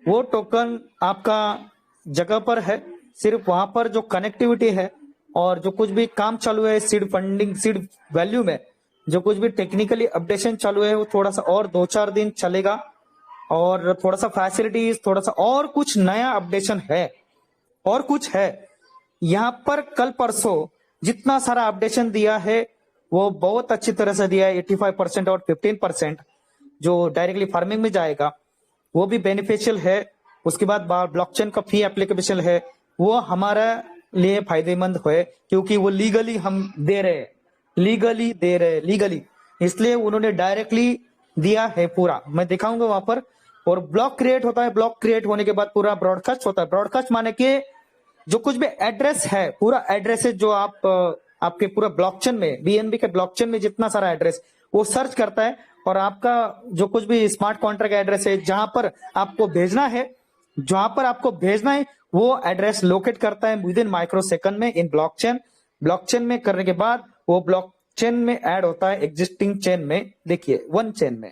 [SPEAKER 1] वो टोकन आपका जगह पर है, सिर्फ वहां पर जो कनेक्टिविटी है और जो कुछ भी काम चालू है सीड फंडिंग सीड वैल्यू में, जो कुछ भी टेक्निकली अपडेशन चालू है वो थोड़ा सा और 2-4 दिन चलेगा, और थोड़ा सा फैसिलिटीज, थोड़ा सा और कुछ नया अपडेशन है और कुछ है यहाँ पर। कल परसों जितना सारा अपडेशन दिया है वो बहुत अच्छी तरह से दिया है। 85% और 15% जो डायरेक्टली फार्मिंग में जाएगा वो भी बेनिफिशियल है। उसके बाद ब्लॉकचेन का फी एप्लीकेशन है, वो हमारा लिए फायदेमंद है क्योंकि वो लीगली हम दे रहे हैं, लीगली, इसलिए उन्होंने डायरेक्टली दिया है पूरा। मैं दिखाऊंगा वहां पर। और ब्लॉक क्रिएट होता है, ब्लॉक क्रिएट होने के बाद पूरा ब्रॉडकास्ट होता है। ब्रॉडकास्ट माने कि जो कुछ भी एड्रेस है, पूरा एड्रेस है जो आप आपके पूरा ब्लॉकचेन में, बीएनबी के ब्लॉकचेन में जितना सारा एड्रेस वो सर्च करता है, और आपका जो कुछ भी स्मार्ट कॉन्ट्रैक्ट एड्रेस है जहां पर आपको भेजना है वो एड्रेस लोकेट करता है विद इन माइक्रो सेकंड में इन ब्लॉकचेन में करने के बाद वो ब्लॉकचेन में ऐड होता है एग्जिस्टिंग चेन में। देखिए वन चेन में,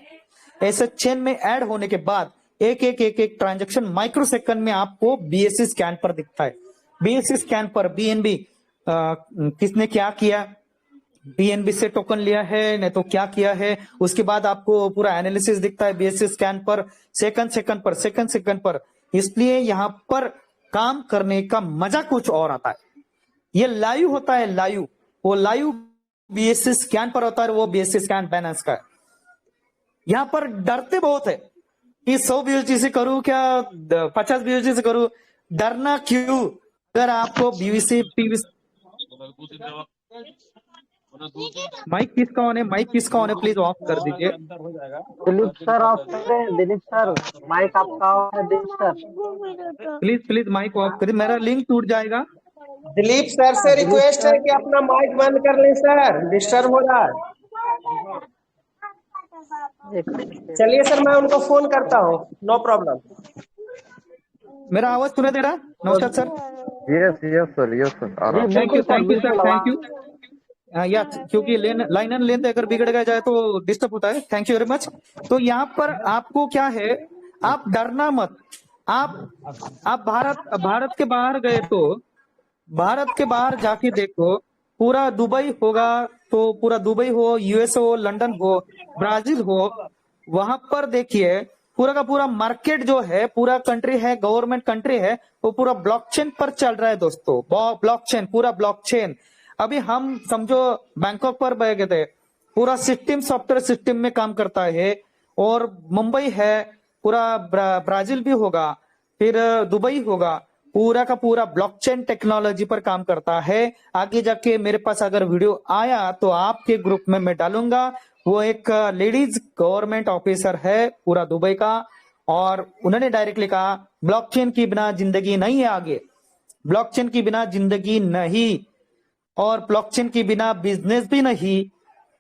[SPEAKER 1] ऐसे चेन में ऐड होने के बाद एक ट्रांजेक्शन माइक्रो सेकंड में आपको बीएससी स्कैन पर दिखता है। बीएससी स्कैन पर बीएनबी किसने क्या किया, बीएनबी से टोकन लिया है नहीं तो क्या किया है, उसके बाद आपको पूरा एनालिसिस दिखता है बीएससी स्कैन पर सेकंड पर। इसलिए यहाँ पर काम करने का मजा कुछ और आता है। ये लाइव होता है, वो लाइव बीएससी स्कैन पर होता है, वो बीएससी स्कैन बाइनेंस का है। यहाँ पर डरते बहुत है कि 100 बीएसडी से करूं क्या 50 बीएसडी से करूं, डरना क्यों? अगर आपको बीवीसी पीवीसी माइक किसका ऑन है प्लीज ऑफ कर दीजिए।
[SPEAKER 2] दिलीप सर ऑफ करें, दिलीप सर माइक आपका ऑफ है, Dilip sir
[SPEAKER 1] please mic off करिए, मेरा लिंक टूट जाएगा।
[SPEAKER 3] दिलीप सर से रिक्वेस्ट है कि अपना माइक बंद कर लें सर, डिस्टर्ब हो रहा है। चलिए सर मैं उनको फोन करता हूँ, नो प्रॉब्लम।
[SPEAKER 1] मेरा आवाज सुना दे रहा? नमस्कार sir.
[SPEAKER 4] Yes sir.
[SPEAKER 1] Thank you या क्योंकि लाइन एंड लेंथ अगर बिगड़ गया जाए तो डिस्टर्ब होता है। Thank you very much. तो यहाँ पर आपको क्या है, आप डरना मत। आप भारत के बाहर गए तो भारत के बाहर जाके देखो, पूरा दुबई होगा तो पूरा दुबई हो, यूएस हो, लंदन हो, ब्राजील हो, वहां पर देखिए पूरा का पूरा मार्केट जो है, पूरा कंट्री है, गवर्नमेंट कंट्री है, वो पूरा ब्लॉकचेन पर चल रहा है दोस्तों। ब्लॉकचेन, पूरा ब्लॉकचेन। अभी हम समझो बैंकॉक पर गए थे, पूरा सिस्टम सॉफ्टवेयर सिस्टम में काम करता है, और मुंबई है, पूरा ब्राजील भी होगा, फिर दुबई होगा, पूरा का पूरा ब्लॉकचेन टेक्नोलॉजी पर काम करता है। आगे जाके मेरे पास अगर वीडियो आया तो आपके ग्रुप में मैं डालूंगा। वो एक लेडीज गवर्नमेंट ऑफिसर है पूरा दुबई का, और उन्होंने डायरेक्टली कहा ब्लॉकचेन की बिना जिंदगी नहीं है आगे, ब्लॉकचेन की बिना जिंदगी नहीं, और ब्लॉकचेन के बिना बिजनेस भी नहीं।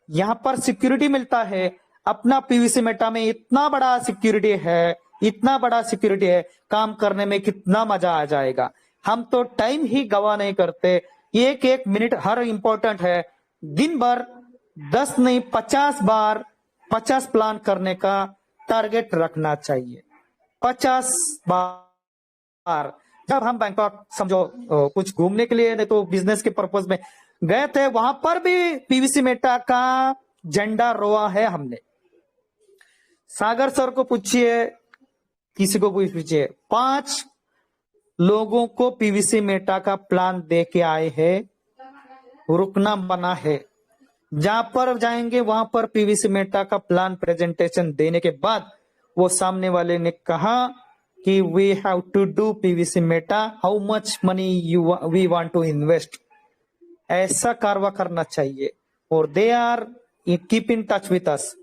[SPEAKER 1] यहाँ पर सिक्योरिटी मिलता है। अपना पीवीसी मेटा में इतना बड़ा सिक्योरिटी है, काम करने में कितना मजा आ जाएगा। हम तो टाइम ही गवा नहीं करते, एक मिनट हर इंपॉर्टेंट है। दिन भर 10 नहीं 50 बार 50 प्लान करने का टारगेट रखना चाहिए। 50 बार। जब हम बैंकॉक समझो कुछ घूमने के लिए नहीं तो बिजनेस के पर्पज में गए थे, वहां पर भी पीवीसी मेटा का झंडा रोआ है हमने। सागर सर को पूछिए, किसी को पूछिए, 5 लोगों को पीवीसी मेटा का प्लान दे के आए हैं, रुकना बना है। जहां पर जाएंगे वहां पर पीवीसी मेटा का प्लान प्रेजेंटेशन देने के बाद वो सामने वाले ने कहा कि we have to do PVC Meta, how much money we want to invest. ऐसा कारवा करना चाहिए, और they are keep in touch with us.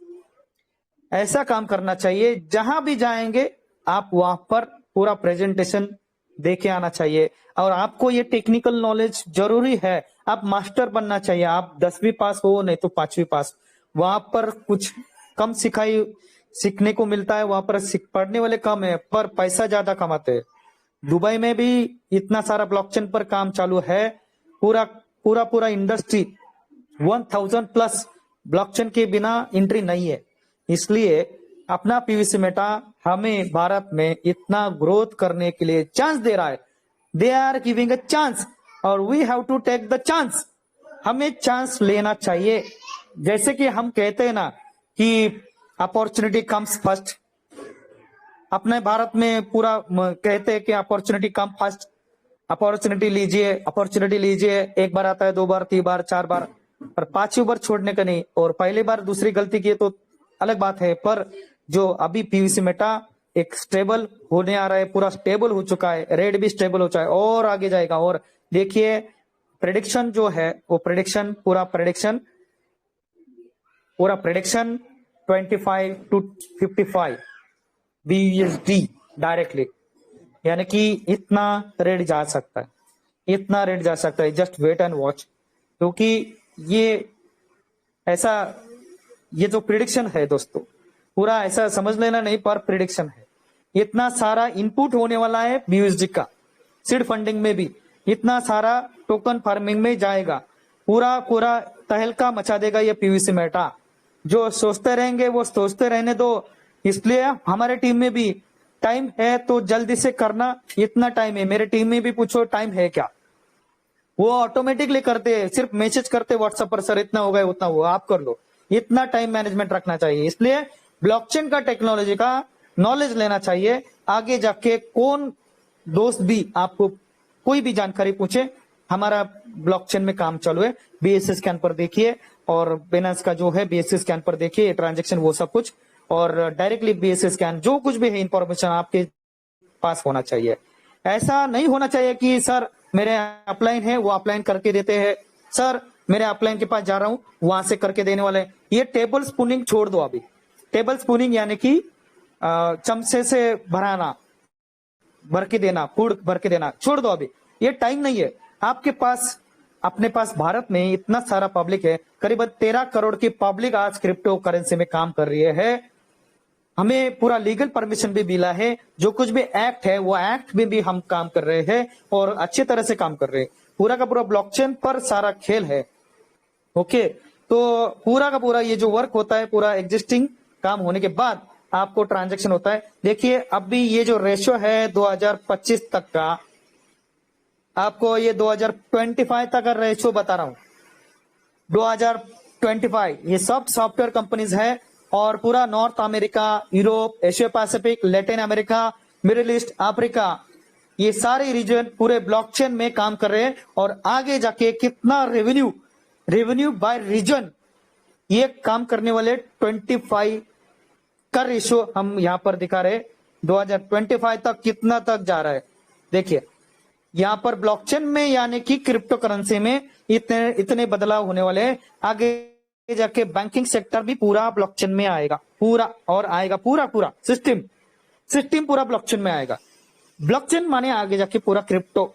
[SPEAKER 1] ऐसा काम करना चाहिए, जहां भी जाएंगे आप वहां पर पूरा प्रेजेंटेशन देके आना चाहिए। और आपको ये टेक्निकल नॉलेज जरूरी है, आप मास्टर बनना चाहिए। आप 10वीं पास हो नहीं तो 5वीं पास, वहां पर कुछ कम सिखाई सीखने को मिलता है, वहां पर पढ़ने वाले कम है पर पैसा ज्यादा कमाते हैं। दुबई में भी इतना सारा ब्लॉकचेन पर काम चालू है, पूरा पूरा पूरा इंडस्ट्री 1000 प्लस ब्लॉकचेन के बिना एंट्री नहीं है। इसलिए अपना पीवीसी मेटा हमें भारत में इतना ग्रोथ करने के लिए चांस दे रहा है। They are giving a chance और we have to take the chance. हमें चांस लेना चाहिए। जैसे कि हम कहते हैं ना कि अपॉर्चुनिटी कम्स फर्स्ट, अपने भारत में पूरा कहते हैं कि अपॉर्चुनिटी कम फर्स्ट। अपॉर्चुनिटी लीजिए, एक बार आता है, 2 बार, 3 बार, 4 बार, पर 5वीं बार छोड़ने का नहीं। और पहली बार दूसरी गलती की तो अलग बात है, पर जो अभी पीवीसी मेटा एक स्टेबल होने आ रहा है, पूरा स्टेबल हो चुका है, रेट भी स्टेबल हो चुका है और आगे जाएगा। और देखिए प्रेडिक्शन जो है वो पूरा प्रेडिक्शन 25 to 55 BUSD डायरेक्टली, यानी कि इतना रेट जा सकता है, जस्ट वेट एंड वॉच। क्योंकि ये जो प्रिडिक्शन है दोस्तों, पूरा ऐसा समझ लेना नहीं, पर प्रिडिक्शन है। इतना सारा इनपुट होने वाला है BUSD का, सीड फंडिंग में भी इतना सारा टोकन फार्मिंग में जाएगा, पूरा तहलका मचा देगा ये पीवीसी मेटा। जो सोचते रहेंगे वो सोचते रहने दो। इसलिए हमारे टीम में भी टाइम है तो जल्दी से करना, इतना टाइम है। मेरे टीम में भी पूछो टाइम है क्या, वो ऑटोमेटिकली करते हैं, सिर्फ मैसेज करते व्हाट्सएप पर, सर इतना हो गया उतना हुआ, आप कर लो। इतना टाइम मैनेजमेंट रखना चाहिए। इसलिए ब्लॉकचेन का टेक्नोलॉजी का नॉलेज लेना चाहिए। आगे जाके कौन दोस्त भी आपको कोई भी जानकारी पूछे, हमारा ब्लॉकचेन में काम चालू है, BSC स्कैन पर देखिए, और बिनेंस का जो है BSC स्कैन पर देखिए ट्रांजेक्शन, वो सब कुछ, और डायरेक्टली BSC स्कैन जो कुछ भी है इंफॉर्मेशन आपके पास होना चाहिए। ऐसा नहीं होना चाहिए कि सर मेरे अपलाइन है, वो अपलाइन करके देते हैं, सर मेरे अपलाइन के पास जा रहा हूं, वहां से करके देने वाले। ये टेबल स्पूनिंग छोड़ दो अभी। टेबल स्पूनिंग यानी कि चमचे से भर के देना, फूड भर के देना, छोड़ दो अभी। ये टाइम नहीं है आपके पास। अपने पास भारत में इतना सारा पब्लिक है, करीबन 13 करोड़ की पब्लिक आज क्रिप्टो करेंसी में काम कर रही है। हमें पूरा लीगल परमिशन भी मिला है, जो कुछ भी एक्ट है वो एक्ट में भी हम काम कर रहे हैं और अच्छी तरह से काम कर रहे हैं। पूरा का पूरा ब्लॉकचेन पर सारा खेल है। ओके, तो पूरा का पूरा ये जो वर्क होता है, पूरा एग्जिस्टिंग काम होने के बाद आपको ट्रांजैक्शन होता है। देखिए अभी ये जो रेशियो है 2025 तक का, आपको ये 2025 तक का रेशियो बता रहा हूं। 2025 ये सब सॉफ्टवेयर कंपनीज है, और पूरा north America, Europe, Asia Pacific, Latin America, middle east, Africa, ये सारे रीजन पूरे ब्लॉकचेन में काम कर रहे हैं। और आगे जाके कितना रेवेन्यू बाय रीजन, ये काम करने वाले 25 का रेशियो हम यहां पर दिखा रहे। 2025 तक कितना तक जा रहा है देखिए यहां पर ब्लॉकचेन में, यानी कि क्रिप्टो करेंसी में इतने बदलाव होने वाले हैं। आगे जाके बैंकिंग सेक्टर भी पूरा ब्लॉकचेन में आएगा, पूरा सिस्टम पूरा ब्लॉकचेन में आएगा। ब्लॉकचेन माने आगे जाके पूरा क्रिप्टो,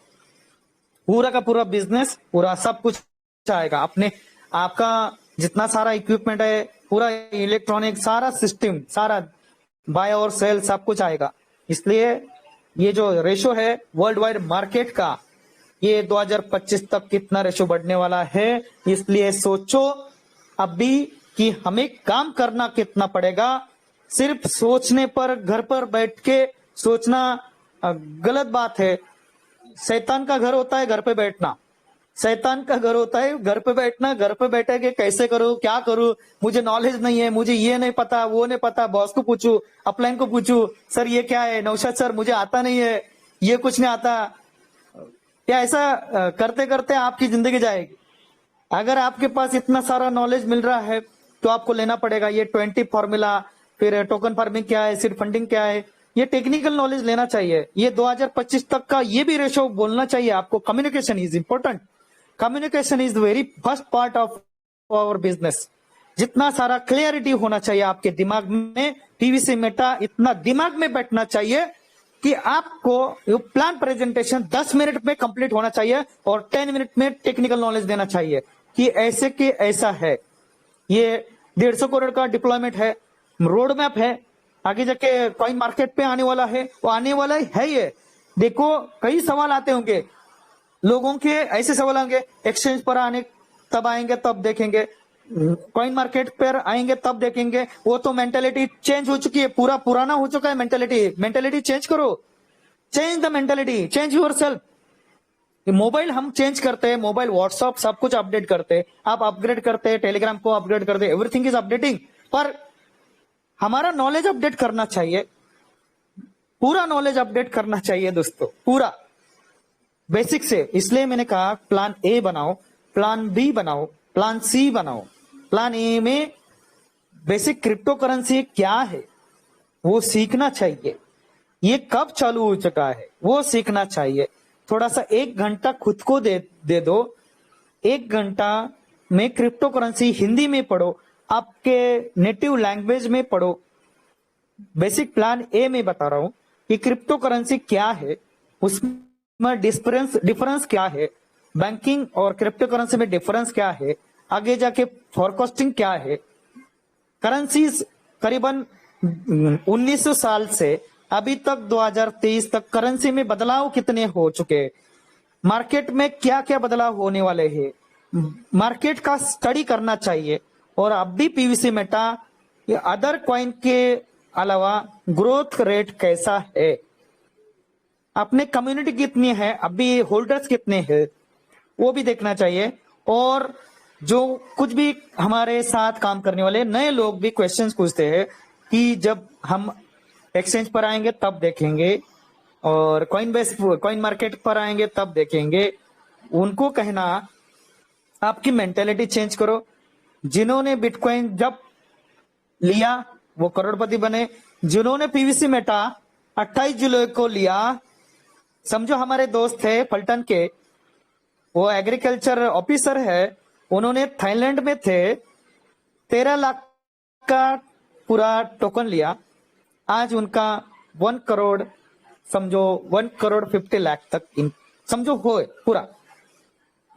[SPEAKER 1] पूरा का पूरा बिजनेस, पूरा सब कुछ आएगा। अपने आपका जितना सारा इक्विपमेंट है, पूरा इलेक्ट्रॉनिक, सारा सिस्टम, सारा बाय और सेल, सब कुछ आएगा। इसलिए ये जो रेशो है वर्ल्ड वाइड मार्केट का, ये 2025 तक कितना रेशो बढ़ने वाला है। इसलिए सोचो अभी कि हमें काम करना कितना पड़ेगा। सिर्फ सोचने पर, घर पर बैठ के सोचना गलत बात है। शैतान का घर होता है घर पे बैठना, शैतान का घर होता है घर पे बैठना। घर पे बैठे के कैसे करूं, क्या करूं, मुझे नॉलेज नहीं है, मुझे ये नहीं पता, वो नहीं पता, बॉस को पूछूं, अपलाइन को पूछूं, सर ये क्या है, नौशाद सर मुझे आता नहीं है, ये कुछ नहीं आता। या ऐसा करते करते आपकी जिंदगी जाएगी। अगर आपके पास इतना सारा नॉलेज मिल रहा है तो आपको लेना पड़ेगा ये 20 फॉर्मूला, फिर टोकन फार्मिंग क्या है, सीड फंडिंग क्या है, ये टेक्निकल नॉलेज लेना चाहिए। ये 2025 तक का ये भी रेशो बोलना चाहिए आपको। Communication is important, communication is the very first part of our business. जितना सारा क्लियरिटी होना चाहिए आपके दिमाग में, पीवीसी मेटा इतना दिमाग में बैठना चाहिए कि आपको प्लान प्रेजेंटेशन 10 मिनट में कंप्लीट होना चाहिए और 10 मिनट में टेक्निकल नॉलेज देना चाहिए कि ऐसे के ऐसा है। ये 150 करोड़ का डिप्लॉयमेंट है, रोड मैप है, आगे जाके कॉइन मार्केट पे आने वाला है, वो आने वाला है। ये देखो कई सवाल आते होंगे लोगों के, ऐसे सवाल आएंगे एक्सचेंज पर आने तब आएंगे तब देखेंगे, कॉइन मार्केट पर आएंगे तब देखेंगे। वो तो मेंटेलिटी चेंज हो चुकी है, पूरा पुराना हो चुका है मेंटेलिटी चेंज करो, change the mentality, change your self. Mobile हम चेंज करते हैं, मोबाइल व्हाट्सअप सब कुछ अपडेट करते हैं, आप अपग्रेड करते हैं, टेलीग्राम को अपग्रेड करते हैं, एवरीथिंग इज अपडेटिंग। पर हमारा नॉलेज अपडेट करना चाहिए, पूरा नॉलेज अपडेट करना चाहिए दोस्तों, पूरा बेसिक से। इसलिए मैंने कहा प्लान ए बनाओ, प्लान बी बनाओ, प्लान सी बनाओ। प्लान ए में बेसिक क्रिप्टो करेंसी क्या है वो सीखना चाहिए, ये कब चालू हो चुका है वो सीखना चाहिए। थोड़ा सा 1 घंटा खुद को दे दो, 1 घंटा में क्रिप्टो करेंसी हिंदी में पढ़ो, आपके नेटिव लैंग्वेज में पढ़ो। बेसिक प्लान ए में बता रहा हूं कि क्रिप्टो करेंसी क्या है, उसमें डिफरेंस क्या है, बैंकिंग और क्रिप्टो करेंसी में डिफरेंस क्या है, आगे जाके फॉरकास्टिंग क्या है। करेंसीज करीबन 1900 साल से अभी तक 2023 तक करेंसी में बदलाव कितने हो चुके, मार्केट में क्या क्या बदलाव होने वाले हैं, मार्केट का स्टडी करना चाहिए। और अब भी पीवीसी मेटा या अदर कॉइन के अलावा ग्रोथ रेट कैसा है, अपने कम्युनिटी कितनी है, अभी होल्डर्स कितने हैं वो भी देखना चाहिए। और जो कुछ भी हमारे साथ काम करने वाले नए लोग भी क्वेश्चंस पूछते हैं कि जब हम एक्सचेंज पर आएंगे तब देखेंगे और कॉइन मार्केट पर आएंगे तब देखेंगे, उनको कहना आपकी मेंटेलिटी चेंज करो। जिन्होंने बिटकॉइन जब लिया वो करोड़पति बने, जिन्होंने पीवीसी मेटा 28 जुलाई को लिया, समझो हमारे दोस्त थे फल्टन के, वो एग्रीकल्चर ऑफिसर है, उन्होंने थाईलैंड में थे, 13 लाख का पूरा टोकन लिया, आज उनका 1 करोड़, समझो 1 करोड़ 50 लाख तक समझो हो पूरा।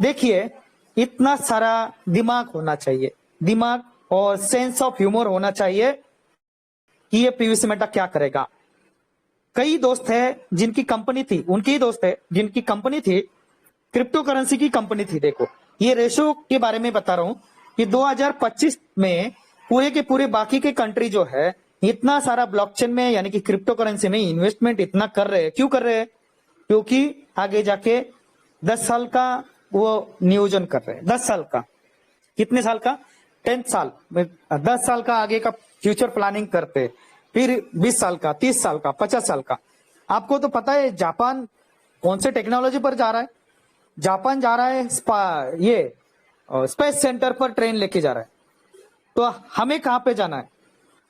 [SPEAKER 1] देखिए इतना सारा दिमाग होना चाहिए, दिमाग और सेंस ऑफ ह्यूमर होना चाहिए कि ये पीवीसी मेटा क्या करेगा। कई दोस्त है जिनकी कंपनी थी, उनके ही दोस्त है जिनकी कंपनी थी, क्रिप्टो करेंसी की कंपनी थी। देखो ये रेशो के बारे में बता रहा हूं कि 2025 में पूरे के पूरे बाकी के कंट्री जो है इतना सारा ब्लॉकचेन में यानी कि क्रिप्टो करेंसी में इन्वेस्टमेंट इतना कर रहे हैं। क्यों कर रहे हैं? क्योंकि आगे जाके 10 साल का वो नियोजन कर रहे हैं। 10 साल का, कितने साल का? 10 साल, 10 साल का आगे का फ्यूचर प्लानिंग करते, फिर 20 साल का, 30 साल का, 50 साल का। आपको तो पता है जापान कौन से टेक्नोलॉजी पर जा रहा है? जापान जा रहा है ये स्पेस सेंटर पर ट्रेन लेके जा रहा है। तो हमें कहां पे जाना है?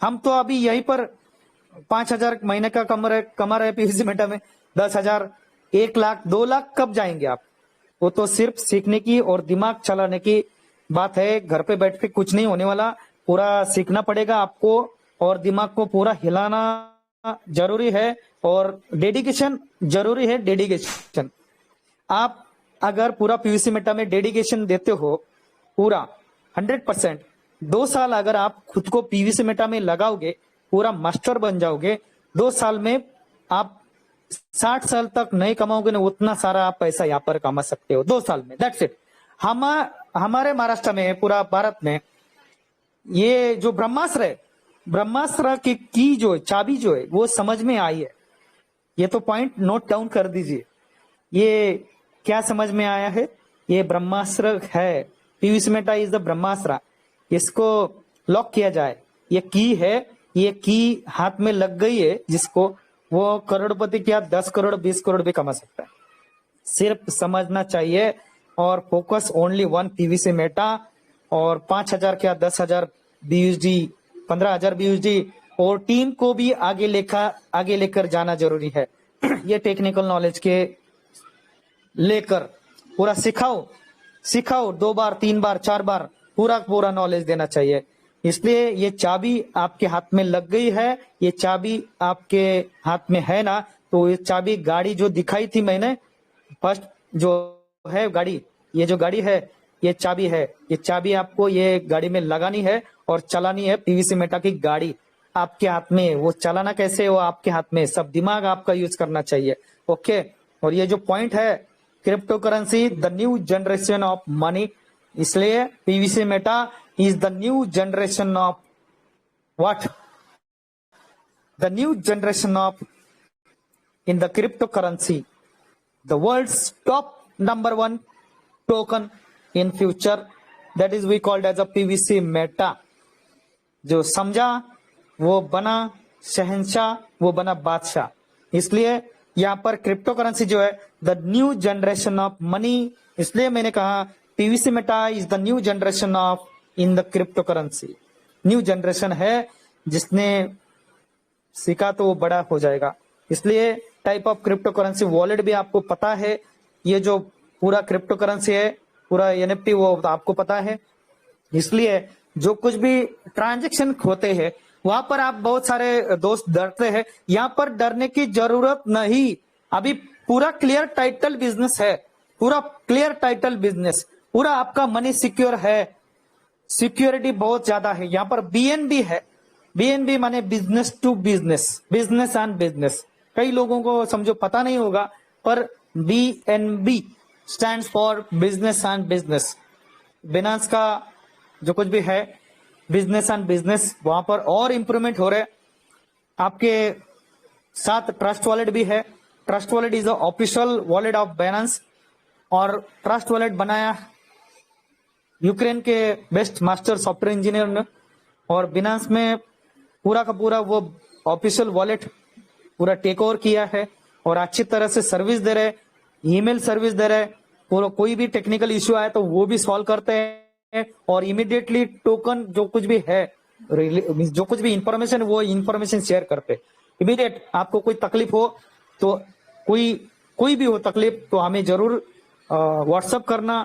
[SPEAKER 1] हम तो अभी यहीं पर 5,000 महीने का कमा रहे पीवीसी मेटा में, 10,000, 1 लाख, 2 लाख कब जाएंगे आप? वो तो सिर्फ सीखने की और दिमाग चलाने की बात है। घर पे बैठ के कुछ नहीं होने वाला, पूरा सीखना पड़ेगा आपको और दिमाग को पूरा हिलाना जरूरी है और डेडिकेशन जरूरी है। डेडिकेशन, आप अगर पूरा पीवीसी मेटा में डेडिकेशन देते हो पूरा 100%, 2 साल अगर आप खुद को पीवीसी मेटा में लगाओगे, पूरा मास्टर बन जाओगे, 2 साल में आप 60 साल तक नहीं कमाओगे ना उतना सारा आप पैसा यहाँ पर कमा सकते हो 2 साल में। That's it. हमारे महाराष्ट्र में, पूरा भारत में ये जो ब्रह्मास्त्र है, ब्रह्मास्त्र की जो चाबी जो है वो समझ में आई है। ये तो पॉइंट नोट डाउन कर दीजिए। ये क्या समझ में आया है? ये ब्रह्मास्त्र है। पीवीसी मेटा इज द ब्रह्मास्त्र। इसको लॉक किया जाए, ये की है, ये की हाथ में लग गई है जिसको, वो करोड़पति क्या 10 करोड़ 20 करोड़ भी कमा सकता है। सिर्फ समझना चाहिए और फोकस ओनली 1 पीवीसी मेटा और 5,000 क्या 10,000 बीयूएसडी, 15,000 बीयूएसडी और टीम को भी आगे लेकर जाना जरूरी है। ये टेक्निकल नॉलेज के लेकर पूरा सिखाओ 2 बार 3 बार 4 बार पूरा नॉलेज देना चाहिए। इसलिए ये चाबी आपके हाथ में लग गई है, ये चाबी आपके हाथ में है ना, तो ये चाबी गाड़ी जो दिखाई थी मैंने फर्स्ट जो है गाड़ी, ये जो गाड़ी है ये चाबी है। ये चाबी आपको ये गाड़ी में लगानी है और चलानी है पीवीसी मेटा की गाड़ी। आपके हाथ में, वो चलाना कैसे वो आपके हाथ में, सब दिमाग आपका यूज करना चाहिए। ओके, और ये जो पॉइंट है crypto currency the new generation of money, इसलिए PVC meta is the new generation of what, the new generation of in the cryptocurrency, the world's top number one token in future, that is we called as a PVC Meta। जो समझा वो बना शहंशाह, वो बना बादशाह, इसलिए यहाँ पर क्रिप्टो करेंसी जो है the new generation of money, इसलिए मैंने कहा PVC meta is the new generation of in the crypto currency. New generation है, जिसने सीखा तो वो बड़ा हो जाएगा। इसलिए type of crypto currency wallet भी आपको पता है, ये जो पूरा क्रिप्टो करेंसी है पूरा एनएफटी वो आपको पता है। इसलिए जो कुछ भी ट्रांजैक्शन होते हैं वहां पर आप बहुत सारे दोस्त डरते हैं, यहाँ पर डरने की जरूरत नहीं। अभी पूरा क्लियर टाइटल बिजनेस है, पूरा क्लियर टाइटल बिजनेस, पूरा आपका मनी सिक्योर है, सिक्योरिटी बहुत ज्यादा है। यहाँ पर बीएनबी है, बीएनबी माने business to business, business and business. कई लोगों को समझो पता नहीं होगा, पर BNB stands for business and business. Binance का जो कुछ भी है बिजनेस एंड बिजनेस, वहां पर और इंप्रूवमेंट हो रहे। आपके साथ ट्रस्ट वॉलेट भी है, trust wallet is the official wallet of Binance, और ट्रस्ट वॉलेट बनाया यूक्रेन के बेस्ट मास्टर सॉफ्टवेयर इंजीनियर ने, और बिनांस में पूरा का पूरा वो ऑफिशियल वॉलेट पूरा टेक ओवर किया है और अच्छी तरह से सर्विस दे रहे, ईमेल सर्विस दे रहे, पूरा कोई भी टेक्निकल इश्यू आए तो वो भी सॉल्व करते हैं, और इमीडिएटली टोकन जो कुछ भी है, जो कुछ भी इंफॉर्मेशन वो इंफॉर्मेशन शेयर करते। इमीडिएट आपको कोई तकलीफ हो तो कोई भी हो तकलीफ तो हमें जरूर व्हाट्सअप करना।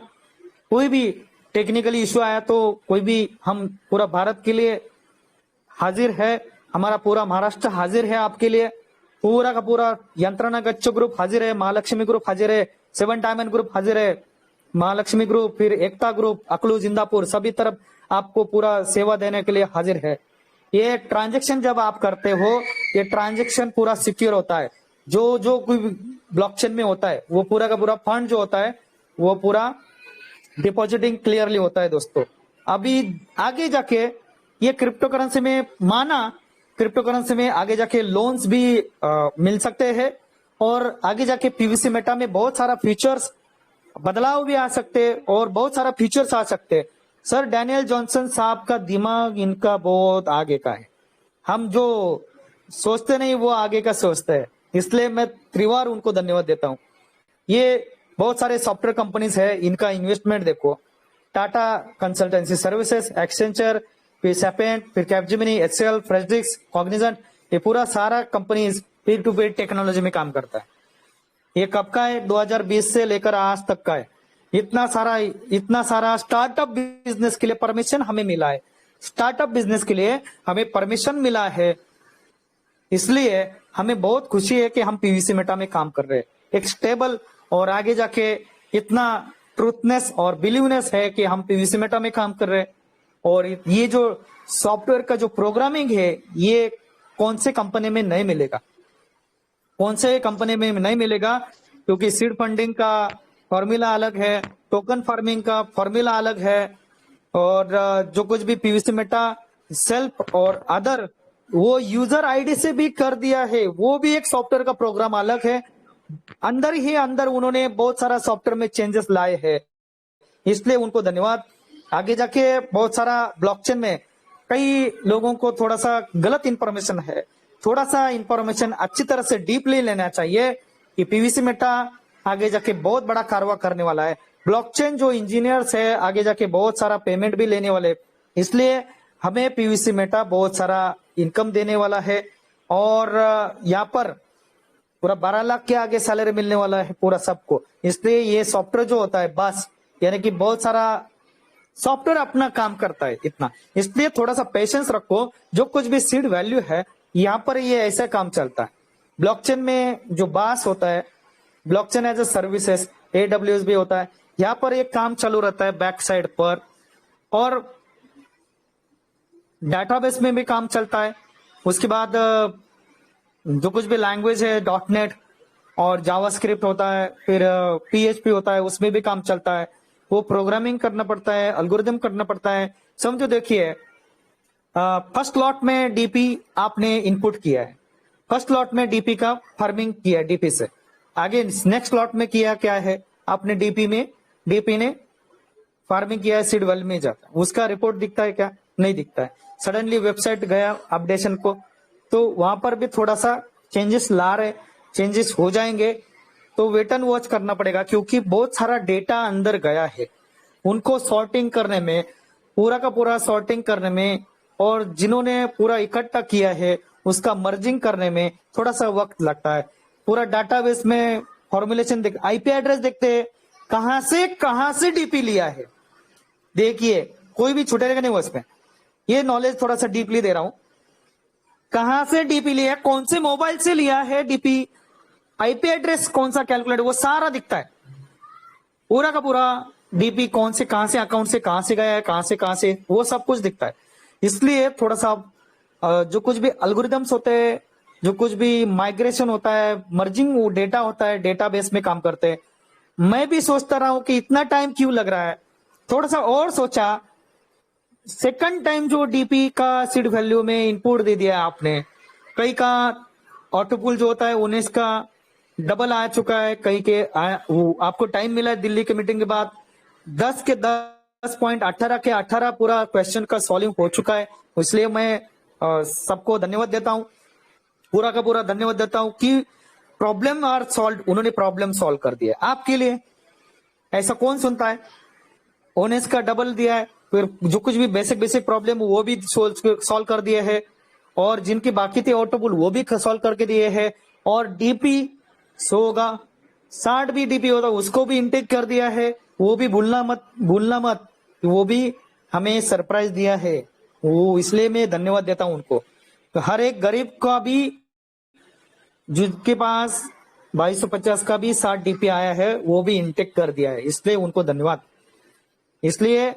[SPEAKER 1] कोई भी टेक्निकली इश्यू आया तो कोई भी, हम पूरा भारत के लिए हाजिर है, हमारा पूरा महाराष्ट्र हाजिर है आपके लिए, पूरा का पूरा यंत्रणा गच्छ ग्रुप हाजिर है, महालक्ष्मी ग्रुप हाजिर है, 7 डायमंड ग्रुप हाजिर है, महालक्ष्मी ग्रुप, फिर एकता ग्रुप, अकलू जिंदापुर, सभी तरफ आपको पूरा सेवा देने के लिए हाजिर है। ये ट्रांजैक्शन जब आप करते हो, ये ट्रांजैक्शन पूरा सिक्योर होता है। जो कोई ब्लॉकचेन में होता है वो पूरा का पूरा फंड जो होता है वो पूरा डिपॉजिटिंग क्लियरली होता है दोस्तों। अभी आगे जाके ये क्रिप्टो करेंसी में क्रिप्टो करेंसी में आगे जाके लोन्स भी मिल सकते हैं, और आगे जाके पीवीसी मेटा में बहुत सारा फीचर्स बदलाव भी आ सकते हैं और बहुत सारा फीचर्स आ सकते हैं। सर डैनियल जॉनसन साहब का दिमाग इनका बहुत आगे का है, हम जो सोचते नहीं वो आगे का सोचते हैं, इसलिए मैं त्रिवार उनको धन्यवाद देता हूं। ये बहुत सारे सॉफ्टवेयर कंपनीज है, इनका इन्वेस्टमेंट देखो, टाटा कंसल्टेंसी सर्विसेज, एक्सेंचर, फिर सेपेंट, फिर कैपजेमिनी, एचसीएल, फ्रेडरिक्स, कॉग्निजेंट, ये पूरा सारा companies Pir to Pir technology में काम करता है। ये कब का है? 2020 से लेकर आज तक का है। इतना सारा स्टार्टअप बिजनेस के लिए परमिशन हमें मिला है, स्टार्टअप बिजनेस के लिए हमें परमिशन मिला है, इसलिए हमें बहुत खुशी है कि हम पीवीसी मेटा में काम कर रहे हैं। एक स्टेबल और आगे जाके इतना ट्रूथनेस और बिलीवनेस है कि हम पीवीसी मेटा में काम कर रहे हैं। और ये जो सॉफ्टवेयर का जो प्रोग्रामिंग है ये कौन से कंपनी में नहीं मिलेगा, कौन से कंपनी में नहीं मिलेगा, क्योंकि सीड फंडिंग का फॉर्मूला अलग है, टोकन फार्मिंग का फॉर्मूला अलग है, और जो कुछ भी पीवीसी मेटा सेल्फ और अदर वो यूजर आईडी से भी कर दिया है, वो भी एक सॉफ्टवेयर का प्रोग्राम अलग है। अंदर ही अंदर उन्होंने बहुत सारा सॉफ्टवेयर में चेंजेस लाए हैं, इसलिए उनको धन्यवाद। आगे जाके बहुत सारा ब्लॉकचेन में कई लोगों को थोड़ा सा गलत इंफॉर्मेशन है, थोड़ा सा इंफॉर्मेशन अच्छी तरह से डीपली लेना चाहिए कि पीवीसी मेटा आगे जाके बहुत बड़ा कारवा करने वाला है। ब्लॉकचेन जो इंजीनियर्स है आगे जाके बहुत सारा पेमेंट भी लेने वाले, इसलिए हमें पीवीसी मेटा बहुत सारा इनकम देने वाला है, और यहाँ पर पूरा 12 लाख के आगे सैलरी मिलने वाला है पूरा सबको। इसलिए ये सॉफ्टवेयर जो होता है बस, यानी कि बहुत सारा सॉफ्टवेयर अपना काम करता है इतना, इसलिए थोड़ा सा पेशेंस रखो। जो कुछ भी सीड वैल्यू है यहाँ पर ये ऐसा काम चलता है। ब्लॉकचेन में जो बास होता है, blockchain as a services, AWS भी होता है, यहाँ पर एक काम चालू रहता है बैक साइड पर, और डाटाबेस में भी काम चलता है, उसके बाद जो कुछ भी लैंग्वेज है .NET और जावास्क्रिप्ट होता है, फिर PHP होता है, उसमें भी काम चलता है। वो प्रोग्रामिंग करना पड़ता है, एल्गोरिदम करना पड़ता है। समझो, देखिए फर्स्ट लॉट में डीपी आपने इनपुट किया है, फर्स्ट लॉट में डीपी का फार्मिंग किया है डीपी से। आगे नेक्स्ट लॉट में किया क्या है आपने, डीपी ने फार्मिंग किया है, सीड वेल में जाता है, उसका रिपोर्ट दिखता है क्या? नहीं दिखता है। सडनली वेबसाइट गया अपडेशन को, तो वहां पर भी थोड़ा सा चेंजेस ला रहे, चेंजेस हो जाएंगे, तो वेट एंड वॉच करना पड़ेगा, क्योंकि बहुत सारा डेटा अंदर गया है। उनको सॉर्टिंग करने में, पूरा का पूरा सॉर्टिंग करने में, और जिन्होंने पूरा इकट्ठा किया है उसका मर्जिंग करने में थोड़ा सा वक्त लगता है। पूरा डाटाबेस में फॉर्मुलेशन देख, आईपी एड्रेस देखते हैं, कहां से डीपी लिया है। देखिए कोई भी छुटेगा नहीं उसमें, ये नॉलेज थोड़ा सा डीपली दे रहा हूं। कहां से डीपी लिया है, कौन से मोबाइल से लिया है डीपी, आईपी एड्रेस कौन सा कैलकुलेट, वो सारा दिखता है। पूरा का पूरा डीपी कौन से, कहां से अकाउंट से कहां से गया है, कहां से वो सब कुछ दिखता है। इसलिए थोड़ा सा जो कुछ भी एल्गोरिदम्स होते हैं, जो कुछ भी माइग्रेशन होता है, मर्जिंग डेटा होता है, डेटाबेस में काम करते हैं। मैं भी सोचता रहा हूं कि इतना टाइम क्यों लग रहा है, थोड़ा सा और सोचा। सेकंड टाइम जो डीपी का सीड वैल्यू में इनपुट दे दिया आपने, कई का ऑटोपुल जो होता है 19 का डबल आ चुका है, कई के आपको टाइम मिला है दिल्ली के मीटिंग के बाद 10 के 10.18 के 18 पूरा क्वेश्चन का सॉल्विंग हो चुका है। इसलिए मैं सबको धन्यवाद देता हूं, पूरा का पूरा धन्यवाद देता हूं कि प्रॉब्लम आर सॉल्व, उन्होंने प्रॉब्लम सॉल्व कर दिया आपके लिए। ऐसा कौन सुनता है? ओनेस का डबल दिया है, फिर जो कुछ भी बेसिक प्रॉब्लम वो भी सॉल्व कर दिए है, और जिनकी बाकी थी ऑटोपुल वो भी सॉल्व करके दिए है, और डीपी 100 होगा, 60 भी डीपी होता उसको भी इंटेक कर दिया है। वो भी भूलना मत, वो भी हमें सरप्राइज दिया है वो, इसलिए मैं धन्यवाद देता हूं उनको। तो हर एक गरीब का भी, जिसके पास 2250 का भी 60 डीपी आया है, वो भी इंटेक कर दिया है, इसलिए उनको धन्यवाद। इसलिए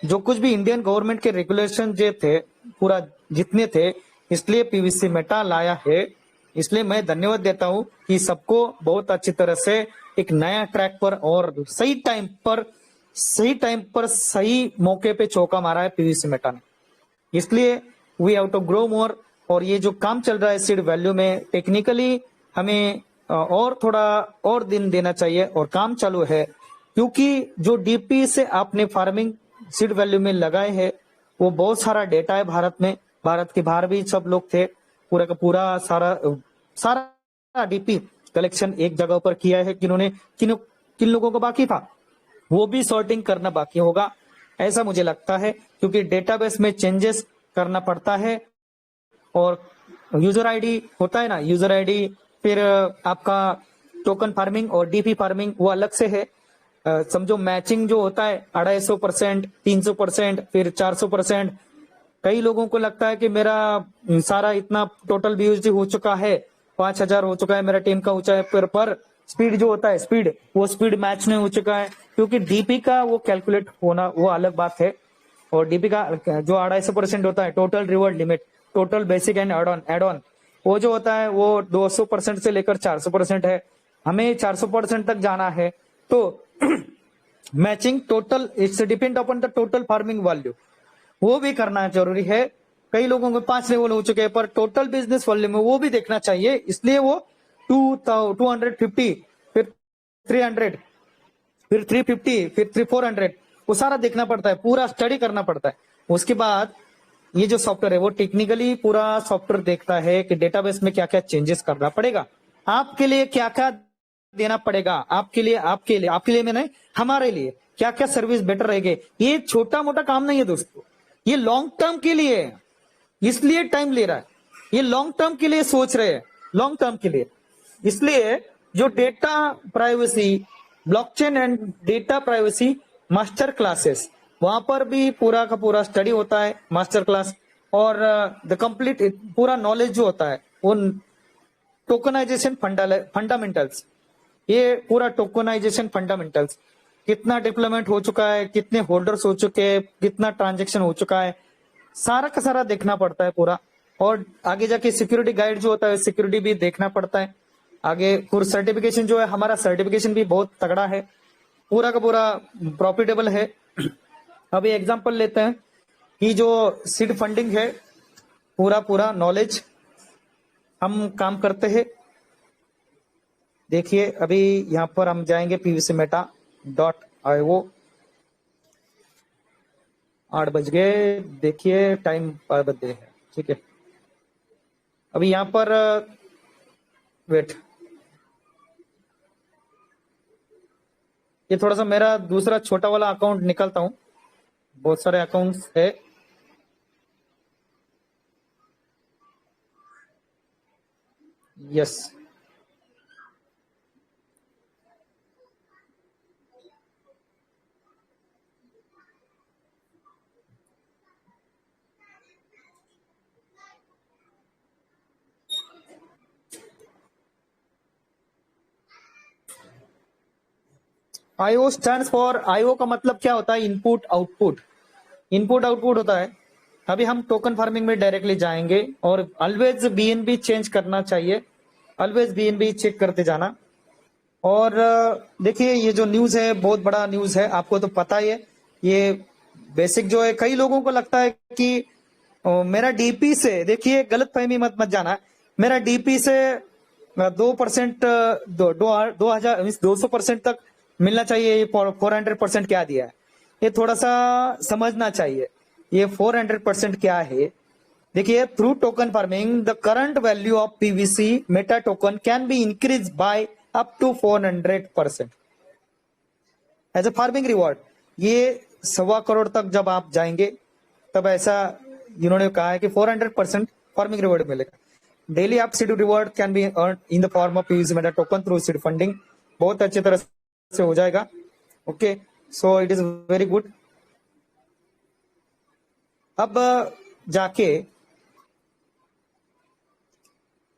[SPEAKER 1] जो कुछ भी इंडियन गवर्नमेंट के रेगुलेशन जो थे, पूरा जितने थे, इसलिए पीवीसी मेटा लाया है। इसलिए मैं धन्यवाद देता हूं कि सबको बहुत अच्छी तरह से एक नया ट्रैक पर और सही टाइम पर सही मौके पे चौका मारा है पीवीसी मेटा ने। इसलिए we have to grow more. और ये जो काम चल रहा है सीड वैल्यू में, टेक्निकली हमें और थोड़ा और दिन देना चाहिए, और काम चालू है, क्योंकि जो डीपी से आपने फार्मिंग सीड वैल्यू में लगाए हैं, वो बहुत सारा डेटा है भारत में, भारत के बाहर भी सब लोग थे। पूरा का पूरा सारा डीपी कलेक्शन एक जगह पर किया है। किन लोगों को बाकी था, वो भी सॉर्टिंग करना बाकी होगा, ऐसा मुझे लगता है, क्योंकि डेटाबेस में चेंजेस करना पड़ता है। और यूजर आईडी होता है ना, यूजर आईडी, फिर आपका टोकन फार्मिंग और डीपी फार्मिंग वो अलग से है। समझो मैचिंग जो होता है 250%, 300%, फिर 400%। कई लोगों को लगता है कि मेरा सारा इतना टोटल बीयूएसडी हो चुका है, 5000 हो चुका है मेरा टीम का ऊंचा है, पर स्पीड जो होता है, वो स्पीड मैच नहीं हो चुका है, क्योंकि डीपी का वो कैलकुलेट होना वो अलग बात है। और डीपी का जो 250% होता है, total reward limit, total basic and add on, वो जो होता है वो 200% से लेकर 400% है। हमें 400% तक जाना है, तो matching total, it's depend upon the total farming value, वो भी करना जरूरी है। कई लोगों को 5 लेवल हो चुके हैं, पर टोटल बिजनेस वैल्यू में वो भी देखना चाहिए। इसलिए वो 250, फिर 300, फिर 350, फिर 400, वो सारा देखना पड़ता है, पूरा स्टडी करना पड़ता है। उसके बाद ये जो सॉफ्टवेयर है वो टेक्निकली पूरा सॉफ्टवेयर देखता है कि डेटाबेस में क्या क्या चेंजेस करना पड़ेगा, आपके लिए क्या क्या देना पड़ेगा, आपके लिए मैंने हमारे लिए क्या क्या सर्विस बेटर रहेगी। ये छोटा मोटा काम नहीं है दोस्तों, ये लॉन्ग टर्म के लिए है, इसलिए टाइम ले रहा है। ये लॉन्ग टर्म के लिए सोच रहे हैं, लॉन्ग टर्म के लिए। इसलिए जो data privacy, blockchain and data privacy master classes, वहां पर भी पूरा का पूरा स्टडी होता है, मास्टर क्लास। और द कंप्लीट पूरा नॉलेज जो होता है वो टोकनाइजेशन फंडामेंटल्स, ये पूरा टोकनाइजेशन फंडामेंटल्स, कितना डिप्लॉयमेंट हो चुका है, कितने होल्डर्स हो चुके हैं, कितना ट्रांजेक्शन हो चुका है, सारा का सारा देखना पड़ता है पूरा। और आगे जाके सिक्योरिटी गाइड जो होता है सिक्योरिटी भी देखना पड़ता है। आगे फिर सर्टिफिकेशन जो है, हमारा सर्टिफिकेशन भी बहुत तगड़ा है, पूरा का पूरा प्रॉफिटेबल है। अभी एग्जांपल लेते हैं कि जो सीड फंडिंग है, पूरा पूरा नॉलेज हम काम करते हैं। देखिए अभी यहाँ पर हम जाएंगे pvcmeta.io। 8 बज गए, देखिए टाइम 5 बजे है, ठीक है। अभी यहाँ पर वेट, ये थोड़ा सा मेरा दूसरा छोटा वाला अकाउंट निकालता हूं, बहुत सारे अकाउंट्स है। Yes, IO stands for, IO का मतलब क्या होता है? इनपुट आउटपुट, इनपुट आउटपुट होता है। अभी हम टोकन फार्मिंग में डायरेक्टली जाएंगे और ऑलवेज बीएनबी चेंज करना चाहिए, ऑलवेज बीएनबी चेक करते जाना। और देखिए ये जो न्यूज है बहुत बड़ा न्यूज है, आपको तो पता ही है। ये बेसिक जो है, कई लोगों को लगता है कि मेरा डीपी से, देखिए गलत फहमी मत जाना, मेरा डीपी से 2% 200% तक मिलना चाहिए, ये 400% क्या दिया है, ये थोड़ा सा समझना चाहिए। ये 400% क्या है? देखिए, through token farming the current value of PVC Meta token can be increase by up to 400% as a farming reward. ये 1.25 करोड़ तक जब आप जाएंगे तब ऐसा इन्होंने कहा है कि 400% फार्मिंग रिवॉर्ड मिलेगा। डेली आप seed reward can be earn in the form of PVC Meta token through seed funding, बहुत अच्छी तरह से हो जाएगा। Okay, so it is very good. अब जाके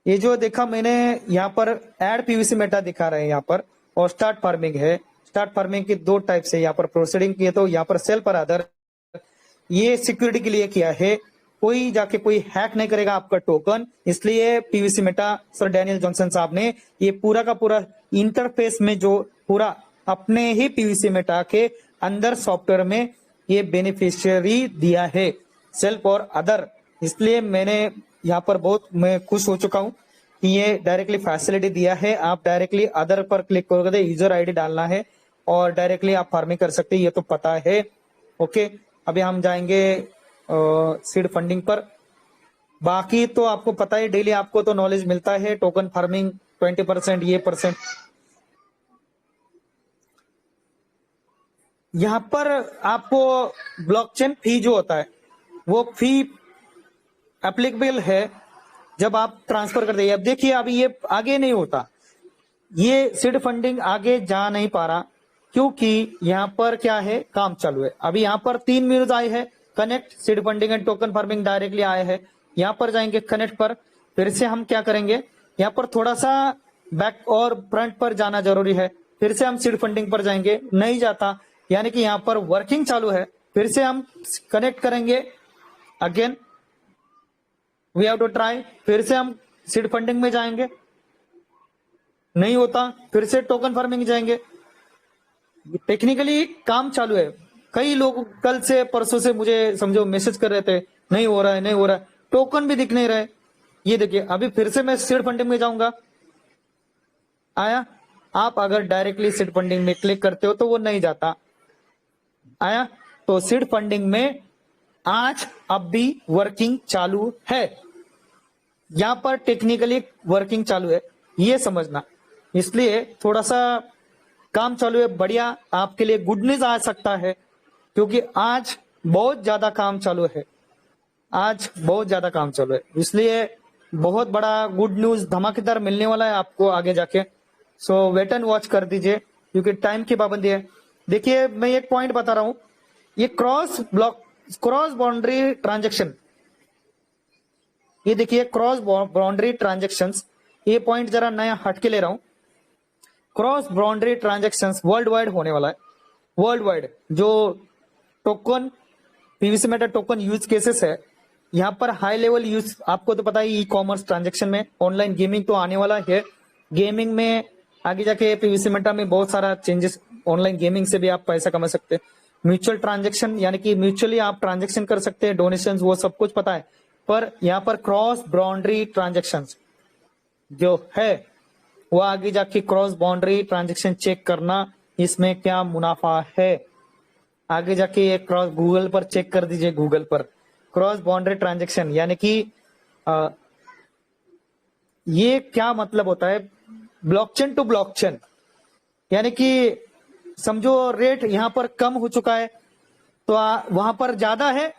[SPEAKER 1] ये जो देखा मैंने यहाँ पर एड पीवीसी मेटा दिखा रहे हैं यहाँ पर, और स्टार्ट फार्मिंग है। स्टार्ट फार्मिंग की 2 टाइप से यहाँ पर प्रोसीडिंग किए, तो यहाँ पर सेल पर अदर, ये सिक्योरिटी के लिए किया है, कोई जाके कोई हैक नहीं करेगा आपका टोकन। इसलिए PVC Meta sir Daniel Johnson साहब ने ये पूरा का पूरा इंटरफेस में जो पूरा अपने ही पीवीसी मेटा के अंदर सॉफ्टवेयर में ये बेनिफिशियरी दिया है, सेल्फ और अदर। इसलिए मैंने यहाँ पर बहुत मैं खुश हो चुका हूँ कि ये डायरेक्टली फैसिलिटी दिया है। आप डायरेक्टली अदर पर क्लिक करोगे, यूजर आईडी डालना है और डायरेक्टली आप फार्मिंग कर सकते हैं, ये तो पता है। ओके, अभी हम जाएंगे सीड फंडिंग पर। बाकी तो आपको पता है, डेली आपको तो नॉलेज मिलता है, टोकन फार्मिंग 20% ये %। यहां पर आपको ब्लॉकचेन फी जो होता है वो फी एप्लीकेबल है जब आप ट्रांसफर करते हैं। अब देखिए अभी ये आगे नहीं होता, ये सीड फंडिंग आगे जा नहीं पा रहा क्योंकि यहाँ पर क्या है, काम चालू है। अभी यहाँ पर 3 न्यूज आए हैं, connect seed funding and token farming directly आए हैं। यहाँ पर जाएंगे कनेक्ट पर, फिर से हम क्या करेंगे, यहाँ पर थोड़ा सा बैक और फ्रंट पर जाना जरूरी है। फिर से हम सीड फंडिंग पर जाएंगे, नहीं जाता, यानी कि यहाँ पर वर्किंग चालू है। फिर से हम कनेक्ट करेंगे, again we have to try. फिर से हम सीड फंडिंग में जाएंगे, नहीं होता, फिर से टोकन फार्मिंग जाएंगे। टेक्निकली काम चालू है। कई लोग कल से परसों से मुझे समझो मैसेज कर रहे थे, नहीं हो रहा है, नहीं हो रहा है, टोकन भी दिख नहीं रहे। ये देखिए अभी फिर से मैं सीड फंडिंग में जाऊंगा, आया। आप अगर डायरेक्टली सीड फंडिंग में क्लिक करते हो तो वो नहीं जाता, आया। तो सीड फंडिंग में आज अब भी वर्किंग चालू है, यहां पर टेक्निकली वर्किंग चालू है, ये समझना। इसलिए थोड़ा सा काम चालू है, बढ़िया, आपके लिए गुड न्यूज आ सकता है क्योंकि आज बहुत ज्यादा काम चालू है, आज बहुत ज्यादा काम चालू है। इसलिए बहुत बड़ा गुड न्यूज धमाकेदार मिलने वाला है आपको आगे जाके। सो वेट एंड वॉच कर दीजिए क्योंकि टाइम की पाबंदी है। देखिए मैं एक पॉइंट बता रहा हूं, ये क्रॉस बाउंड्री ट्रांजेक्शन, ये देखिए क्रॉस बाउंड्री ट्रांजेक्शंस, ये पॉइंट जरा नया हटके ले रहा हूं। Cross boundary transactions world wide होने वाला है, वर्ल्ड वाइड। जो token PVC Meta token use cases है यहाँ पर हाई लेवल यूज, आपको तो पता ही ई कॉमर्स ट्रांजेक्शन में ऑनलाइन गेमिंग तो आने वाला है। गेमिंग में आगे जाके पीवीसी मेटा में बहुत सारा चेंजेस, ऑनलाइन गेमिंग से भी आप पैसा कमा सकते हैं। म्यूचुअल ट्रांजेक्शन यानी कि म्यूचुअली आप ट्रांजेक्शन कर सकते हैं, डोनेशन वो सब कुछ पता है। पर यहाँ पर क्रॉस बाउंड्री ट्रांजेक्शन जो है वो आगे जाके क्रॉस बाउंड्री ट्रांजेक्शन चेक करना, इसमें क्या मुनाफा है आगे जाके ये क्रॉस गूगल पर चेक कर दीजिए। गूगल पर क्रॉस बाउंड्री ट्रांजेक्शन यानी कि ये क्या मतलब होता है, ब्लॉकचेन टू ब्लॉकचेन, यानी कि समझो रेट यहाँ पर कम हो चुका है तो वहां पर ज्यादा है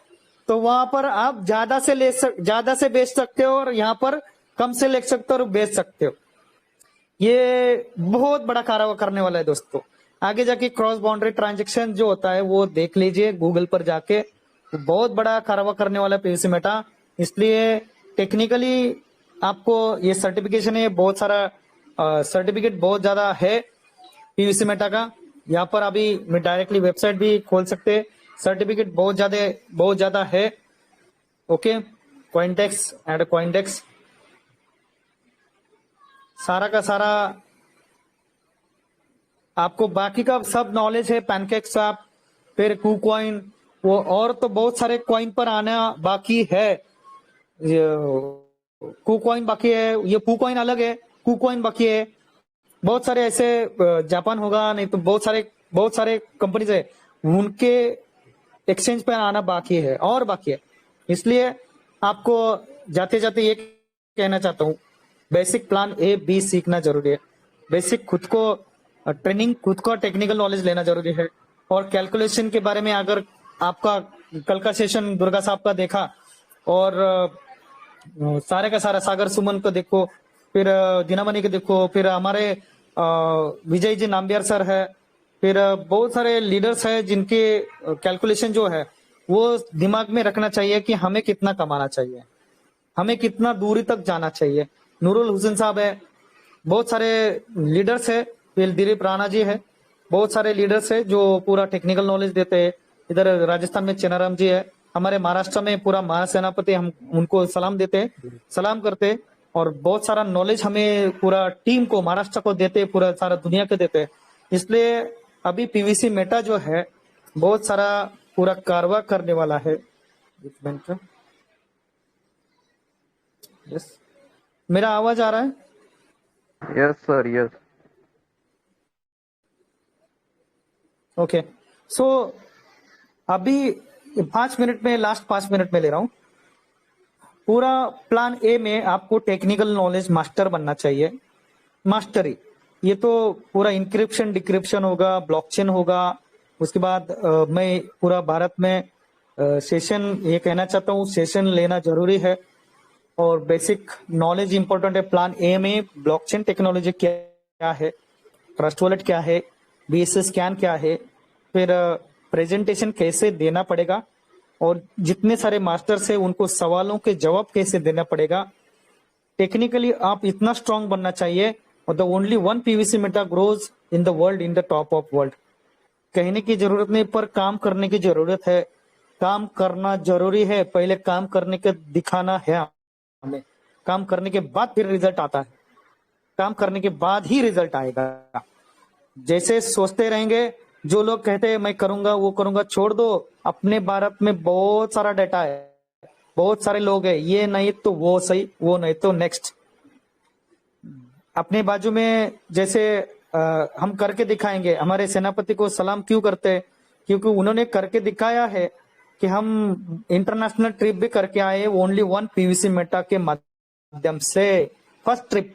[SPEAKER 1] तो वहां पर आप ज्यादा से बेच सकते हो और यहाँ पर कम से ले सकते हो और बेच सकते हो। ये बहुत बड़ा कार्य करने वाला है दोस्तों। आगे जाके क्रॉस बाउंड्री ट्रांजेक्शन जो होता है वो देख लीजिए गूगल पर जाके, तो बहुत बड़ा कार्य करने वाला है पीवीसी मेटा। इसलिए टेक्निकली आपको ये सर्टिफिकेशन है, बहुत सारा सर्टिफिकेट बहुत ज्यादा है पीवीसी मेटा का। यहाँ पर अभी मैं डायरेक्टली वेबसाइट भी खोल सकते हैं, सर्टिफिकेट बहुत ज्यादा है। ओके, कॉइनडेक्स एंड कॉइनडेक्स सारा का सारा आपको बाकी का सब नॉलेज है। पैनकेक स्वैप, फिर कूकॉइन, वो और तो बहुत सारे कॉइन पर आना बाकी है। कूकॉइन बाकी है, ये कूकॉइन अलग है, कूकॉइन बाकी है। बहुत सारे ऐसे जापान होगा, नहीं तो बहुत सारे कंपनीज है, उनके एक्सचेंज पे आना बाकी है और बाकी है। इसलिए आपको जाते जाते ये कहना चाहता हूँ, बेसिक प्लान ए बी सीखना जरूरी है। बेसिक खुद को ट्रेनिंग, खुद को टेक्निकल नॉलेज लेना जरूरी है। और कैलकुलेशन के बारे में अगर आपका कल का सेशन दुर्गा साहब का देखा और सारे का सारा सागर सुमन को देखो, फिर दिनामणि को देखो, फिर हमारे विजय जी नाम्बियार सर है, फिर बहुत सारे लीडर्स है जिनके कैलकुलेशन जो है वो दिमाग में रखना चाहिए कि हमें कितना कमाना चाहिए, हमें कितना दूरी तक जाना चाहिए। नूरुल हुसैन साहब है, बहुत सारे लीडर्स है, फिर दिलीप राणा जी है, बहुत सारे लीडर्स है जो पूरा टेक्निकल नॉलेज देते हैं। इधर राजस्थान में चेनाराम जी है, हमारे महाराष्ट्र में पूरा महासेनापति, हम उनको सलाम देते हैं, सलाम करते हैं। और बहुत सारा नॉलेज हमें पूरा टीम को, महाराष्ट्र को देते हैं, पूरा सारा दुनिया को देते हैं। इसलिए अभी पीवीसी मेटा जो है बहुत सारा पूरा कारवा करने वाला है। यस, मेरा आवाज आ रहा है?
[SPEAKER 4] Yes, sir. Yes.
[SPEAKER 1] ओके, सो अभी 5 मिनट में, लास्ट 5 मिनट में ले रहा हूं। पूरा प्लान ए में आपको टेक्निकल नॉलेज मास्टर बनना चाहिए। मास्टरी, ये तो पूरा इंक्रिप्शन डिक्रिप्शन होगा, ब्लॉकचेन होगा। उसके बाद मैं पूरा भारत में सेशन ये कहना चाहता हूँ, सेशन लेना जरूरी है और बेसिक नॉलेज इंपॉर्टेंट है। प्लान ए में ब्लॉकचेन टेक्नोलॉजी क्या है, ट्रस्ट वॉलेट क्या है, बीएसएस स्कैन क्या है, फिर प्रेजेंटेशन कैसे देना पड़ेगा और जितने सारे मास्टर्स है उनको सवालों के जवाब कैसे देना पड़ेगा। टेक्निकली आप इतना स्ट्रांग बनना चाहिए। और the only one PVC Meta grows in the world, in the top of world. कहने की जरूरत नहीं, पर काम करने की जरूरत है। काम करना जरूरी है, पहले काम करने के दिखाना है हमें। काम करने के बाद फिर रिजल्ट आता है, काम करने के बाद ही रिजल्ट आएगा। जैसे सोचते रहेंगे, जो लोग कहते हैं मैं करूंगा वो करूंगा, छोड़ दो। अपने भारत में बहुत सारा डाटा है, बहुत सारे लोग हैं, ये नहीं तो वो सही, वो नहीं तो नेक्स्ट। अपने बाजू में जैसे हम करके दिखाएंगे। हमारे सेनापति को सलाम क्यों करते हैं? क्योंकि उन्होंने करके दिखाया है कि हम इंटरनेशनल ट्रिप भी करके आए ओनली वन पीवीसी मेटा के माध्यम से। फर्स्ट ट्रिप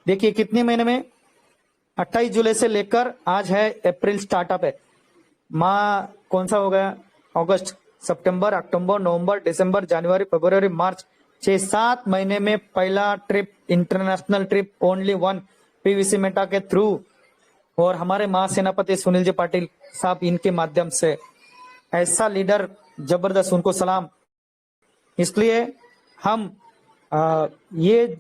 [SPEAKER 1] देखिए कितने महीने में, 28 जुलाई से लेकर आज है अप्रैल स्टार्टअप है। माह कौन सा हो गया? अगस्त, सितंबर, अक्टूबर, नवंबर, दिसंबर, जनवरी, फरवरी, मार्च, 6-7 महीने में पहला trip, international trip only one PVC Meta के थ्रू। और हमारे महासेनापति सुनील जी पाटिल साहब, इनके माध्यम से। ऐसा लीडर जबरदस्त, उनको सलाम। इसलिए हम ये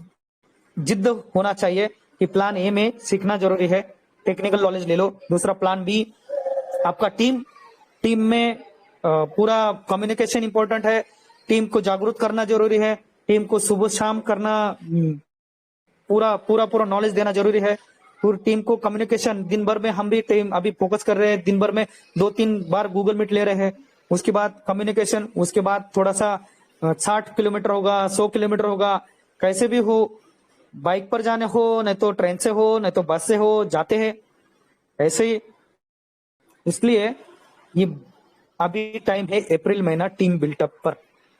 [SPEAKER 1] जिद्द होना चाहिए कि प्लान ए में सीखना जरूरी है, टेक्निकल नॉलेज ले लो। दूसरा प्लान बी, आपका टीम में पूरा कम्युनिकेशन इंपॉर्टेंट है। टीम को जागरूक करना जरूरी है, टीम को सुबह शाम करना, पूरा पूरा पूरा नॉलेज देना जरूरी है। पूरी टीम को कम्युनिकेशन, दिन भर में हम भी टीम अभी फोकस कर रहे हैं, दिन भर में 2-3 बार गूगल मीट ले रहे हैं। उसके बाद कम्युनिकेशन, उसके बाद थोड़ा सा 60 किलोमीटर होगा, 100 किलोमीटर होगा, कैसे भी हो, बाइक पर जाने हो, नहीं तो ट्रेन से हो, नहीं तो बस से हो, जाते हैं ऐसे ही। इसलिए ये अभी टाइम है अप्रैल महीना टीम बिल्टअप पर,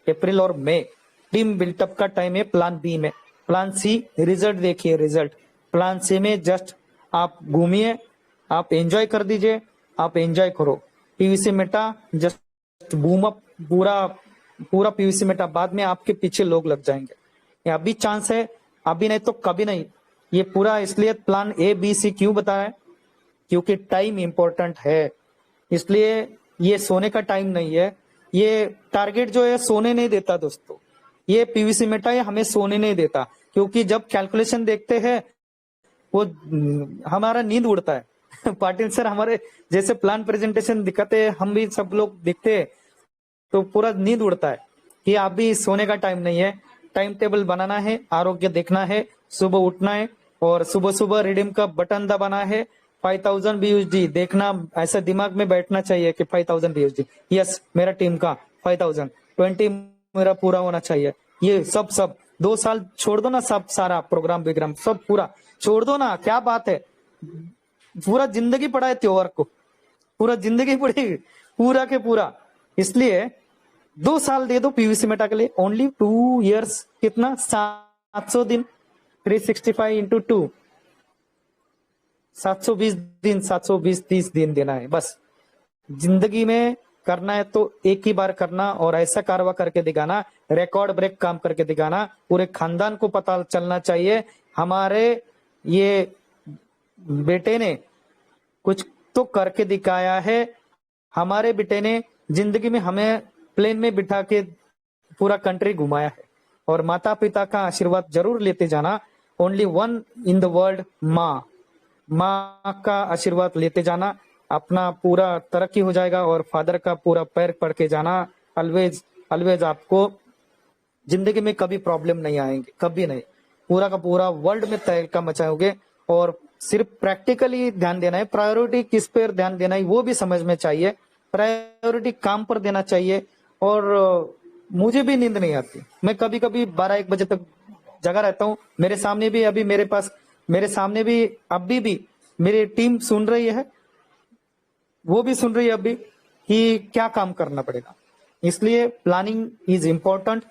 [SPEAKER 1] अप्रैल और मई टीम बिल्टअप का टाइम है। प्लान बी में, प्लान सी रिजल्ट देखिए, रिजल्ट। प्लान सी में जस्ट आप घूमिए, आप एंजॉय कर दीजिए, आप एंजॉय करो। PVC Meta just boom up, पूरा पूरा पीवीसी मेटा, बाद में आपके पीछे लोग लग जाएंगे। ये अभी चांस है, अभी नहीं तो कभी नहीं। ये पूरा इसलिए प्लान ए बी सी क्यों बताया है, क्योंकि टाइम इंपॉर्टेंट है। इसलिए ये सोने का टाइम नहीं है। ये टारगेट जो है सोने नहीं देता दोस्तों, ये पीवीसी मेटा ये हमें सोने नहीं देता, क्योंकि जब कैलकुलेशन देखते हैं वो हमारा नींद उड़ता है। पाटिल सर हमारे जैसे प्लान प्रेजेंटेशन दिखाते हैं, हम भी सब लोग देखते हैं तो पूरा नींद उड़ता है कि अभी सोने का टाइम नहीं है। टाइम टेबल बनाना है, आरोग्य देखना है, सुबह उठना है और सुबह सुबह रिडीम का बटन दबाना है। 5000 BUSD देखना, ऐसा दिमाग में बैठना चाहिए कि 5000 BUSD, यस मेरा टीम का 5000, 20 मेरा पूरा होना चाहिए। ये सब 2 साल छोड़ दो ना, सब सारा प्रोग्राम विग्राम सब पूरा छोड़ दो ना, क्या बात है। पूरा जिंदगी पड़ा है त्योहार को, पूरा जिंदगी पड़ी पूरा के पूरा। इसलिए 2 साल दे दो पीवीसी मेटा के लिए, ओनली 2 years। कितना, 700 दिन, 365 into 2, 720 दिन, 720-30 दिन देना है बस। जिंदगी में करना है तो एक ही बार करना, और ऐसा कारवा करके दिखाना, रिकॉर्ड ब्रेक काम करके दिखाना। पूरे खानदान को पता चलना चाहिए हमारे ये बेटे ने कुछ तो करके दिखाया है। हमारे बेटे ने जिंदगी में हमें प्लेन में बिठा के पूरा कंट्री घुमाया है। और माता पिता का आशीर्वाद जरूर लेते जाना। Only one in the world, माँ का आशीर्वाद लेते जाना, अपना पूरा तरक्की हो जाएगा। और फादर का पूरा पैर पड़ के जाना। ऑलवेज ऑलवेज आपको जिंदगी में कभी प्रॉब्लम नहीं आएंगे, कभी नहीं। पूरा का पूरा वर्ल्ड में तहलका मचाओगे। और सिर्फ प्रैक्टिकली ध्यान देना है, प्रायोरिटी किस पर ध्यान देना है वो भी समझ में चाहिए। प्रायोरिटी काम पर देना चाहिए। और मुझे भी नींद नहीं आती, मैं कभी कभी 12-1 बजे तक जगा रहता हूँ। मेरे सामने भी अभी मेरे सामने भी अभी भी मेरी टीम सुन रही है, वो भी सुन रही है अभी कि क्या काम करना पड़ेगा। इसलिए प्लानिंग इज इम्पोर्टेंट।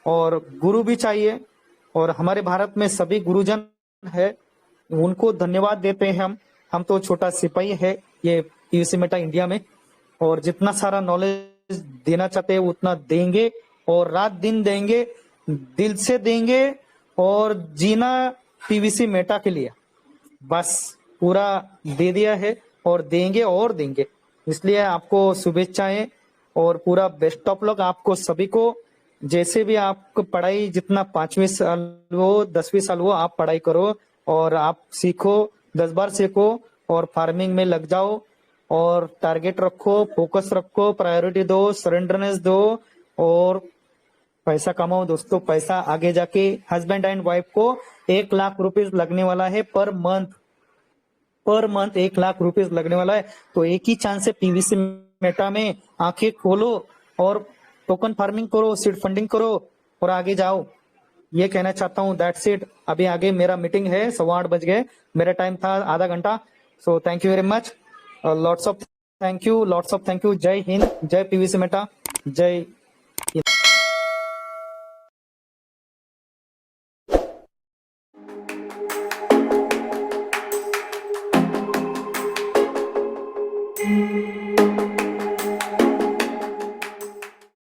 [SPEAKER 1] और गुरु भी चाहिए, और हमारे भारत में सभी गुरुजन है, उनको धन्यवाद देते हैं हम तो छोटा सिपाही है ये पीवीसी मेटा इंडिया में। और जितना सारा नॉलेज देना चाहते हैं उतना देंगे, और रात दिन देंगे, दिल से देंगे। और जीना पीवीसी मेटा के लिए बस पूरा दे दिया है, और देंगे और देंगे। इसलिए आपको शुभेच्छाएं और पूरा बेस्ट ऑफ लक आपको सभी को। जैसे भी आपको पढ़ाई, जितना 5वीं साल हो 10वीं साल हो, आप पढ़ाई करो और आप सीखो, 10 बार सीखो और फार्मिंग में लग जाओ। और टारगेट रखो, फोकस रखो, प्रायोरिटी दो, सरेंडरनेस दो और पैसा कमाओ दोस्तों। पैसा आगे जाके हस्बैंड एंड वाइफ को 1 लाख रुपीज लगने वाला है पर मंथ 1 लाख रुपीज लगने वाला है। तो एक ही चांस है, पीवीसी मेटा में आंखें खोलो और टोकन फार्मिंग करो, सीड फंडिंग करो और आगे जाओ। ये कहना चाहता हूँ, दैट्स इट। अभी आगे मेरा मीटिंग है, 8:15 बज गए, मेरा टाइम था आधा घंटा। सो thank you very much, lots of thank you. जय हिंद, जय पीवीसी मेटा, जय